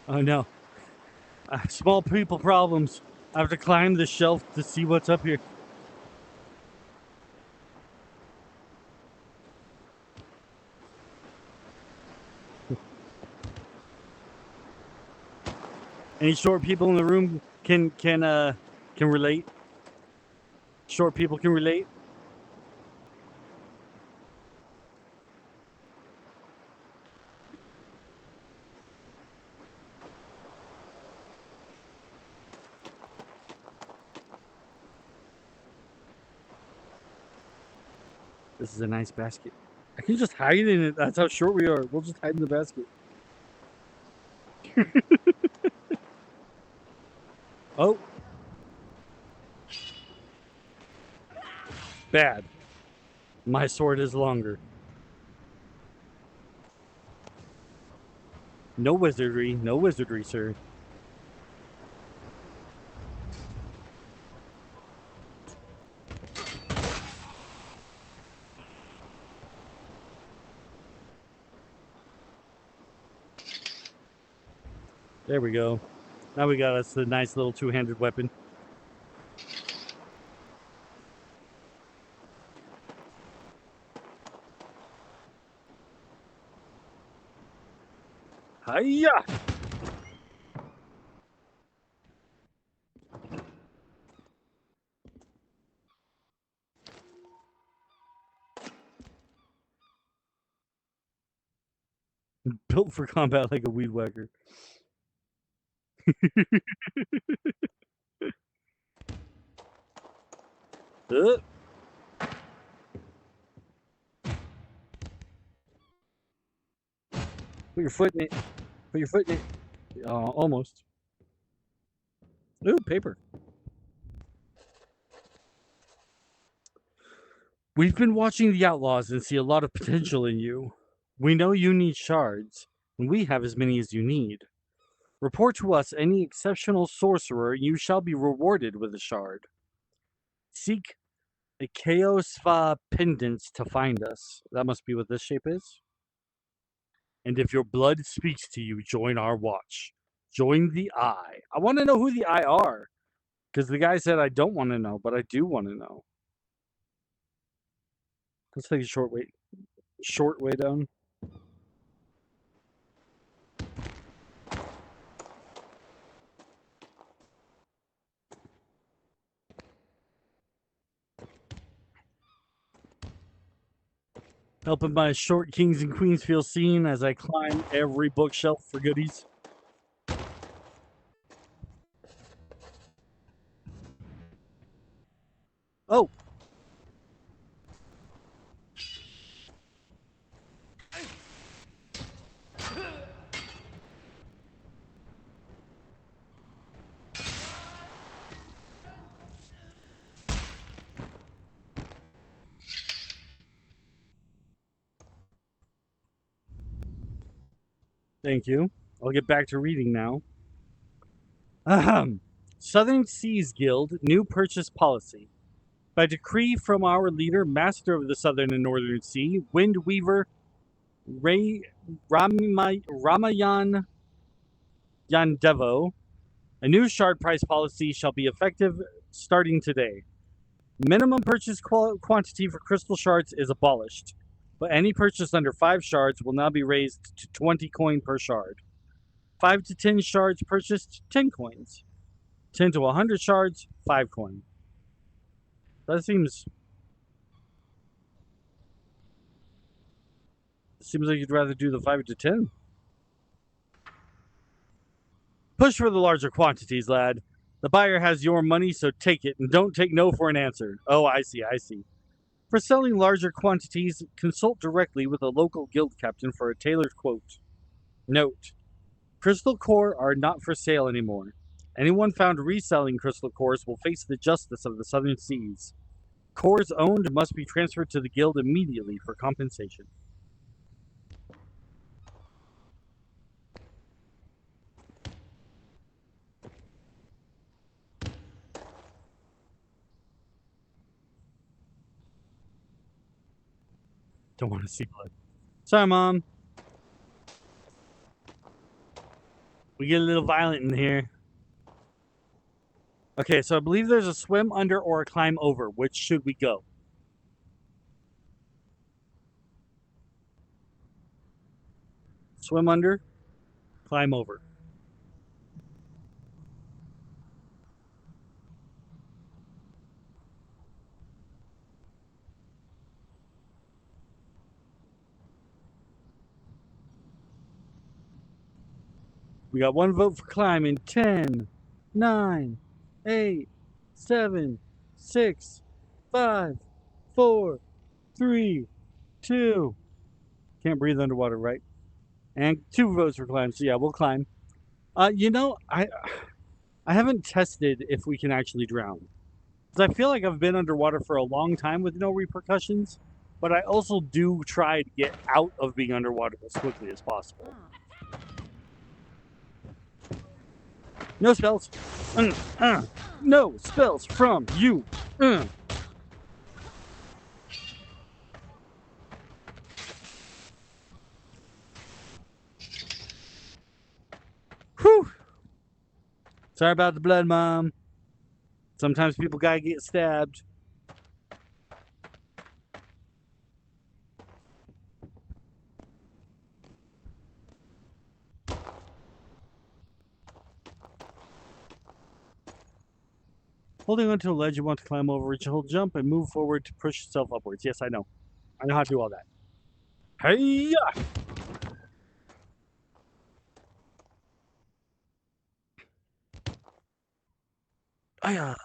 Oh no. Small people problems. I have to climb the shelf to see what's up here. Any short people in the room can relate. Short people can relate. This is a nice basket. I can just hide in it. That's how short we are. We'll just hide in the basket. Oh. Bad. My sword is longer. No wizardry. No wizardry, sir. There we go. Now we got us a nice little two-handed weapon. Hiya! Built for combat like a weed whacker. Put your foot in it. Put your foot in it. Almost. Ooh, paper. We've been watching the Outlaws and see a lot of potential in you. We know you need shards, and we have as many as you need. Report to us any exceptional sorcerer, and you shall be rewarded with a shard. Seek a Chaosva pendant to find us. That must be what this shape is. And if your blood speaks to you, join our watch. Join the Eye. I want to know who the Eye are. Because the guy said I don't want to know, but I do want to know. Let's take a short way down. Helping my short kings and queens feel seen as I climb every bookshelf for goodies. Oh! Thank you. I'll get back to reading now. Ahem. Southern Seas Guild new purchase policy. By decree from our leader, master of the Southern and Northern Sea, Wind Weaver Ramayan Yandevo, a new shard price policy shall be effective starting today. Minimum purchase quantity for crystal shards is abolished, but any purchase under 5 shards will now be raised to 20 coin per shard. 5 to 10 shards purchased, 10 coins. 10 to 100 shards, 5 coin. That seems like you'd rather do the 5 to 10. Push for the larger quantities, lad. The buyer has your money, so take it and don't take no for an answer. Oh, I see. For selling larger quantities, consult directly with a local guild captain for a tailored quote. Note: crystal core are not for sale anymore. Anyone found reselling crystal cores will face the justice of the Southern Seas. Cores owned must be transferred to the guild immediately for compensation. Don't want to see blood. Sorry, Mom. We get a little violent in here. Okay, so I believe there's a swim under or a climb over. Which should we go? Swim under, climb over. We got one vote for climb in 10, 9, 8, 7, 6, 5, 4, 3, 2. Can't breathe underwater, right? And 2 votes for climb. So yeah, we'll climb. I haven't tested if we can actually drown. Because I feel like I've been underwater for a long time with no repercussions, but I also do try to get out of being underwater as quickly as possible. No spells. No spells from you. Whew. Sorry about the blood, Mom. Sometimes people gotta get stabbed. Holding onto a ledge you want to climb over, reach a hold jump, and move forward to push yourself upwards. Yes, I know. I know how to do all that. Hey-ya! Aya!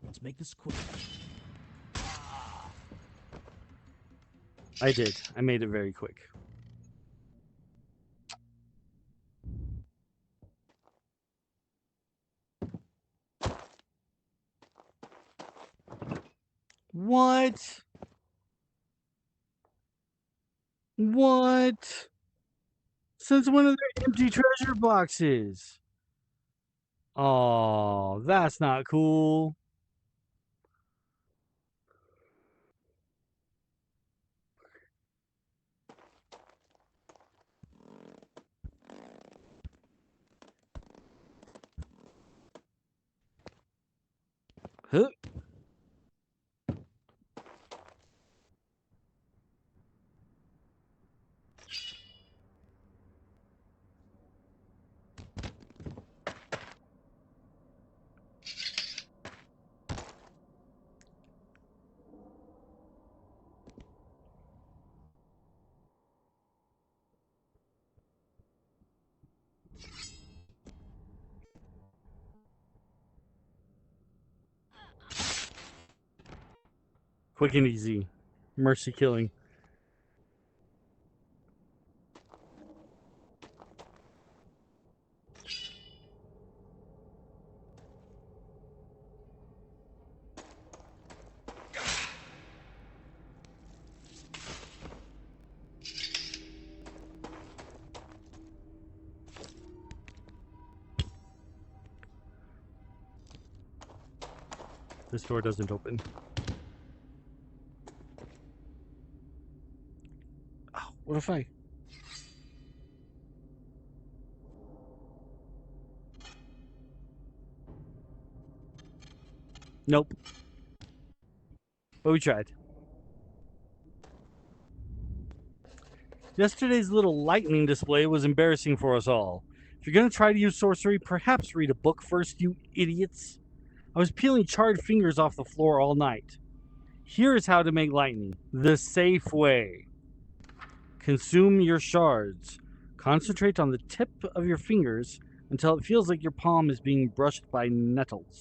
Let's make this quick. I did. I made it very quick. What? What? Since when are there empty treasure boxes? Oh, that's not cool. Huh? Quick and easy. Mercy killing. This door doesn't open. Oh, what if I... Nope. But we tried. Yesterday's little lightning display was embarrassing for us all. If you're going to try to use sorcery, perhaps read a book first, you idiots. I was peeling charred fingers off the floor all night. Here is how to make lightning the safe way. Consume your shards. Concentrate on the tip of your fingers until it feels like your palm is being brushed by nettles.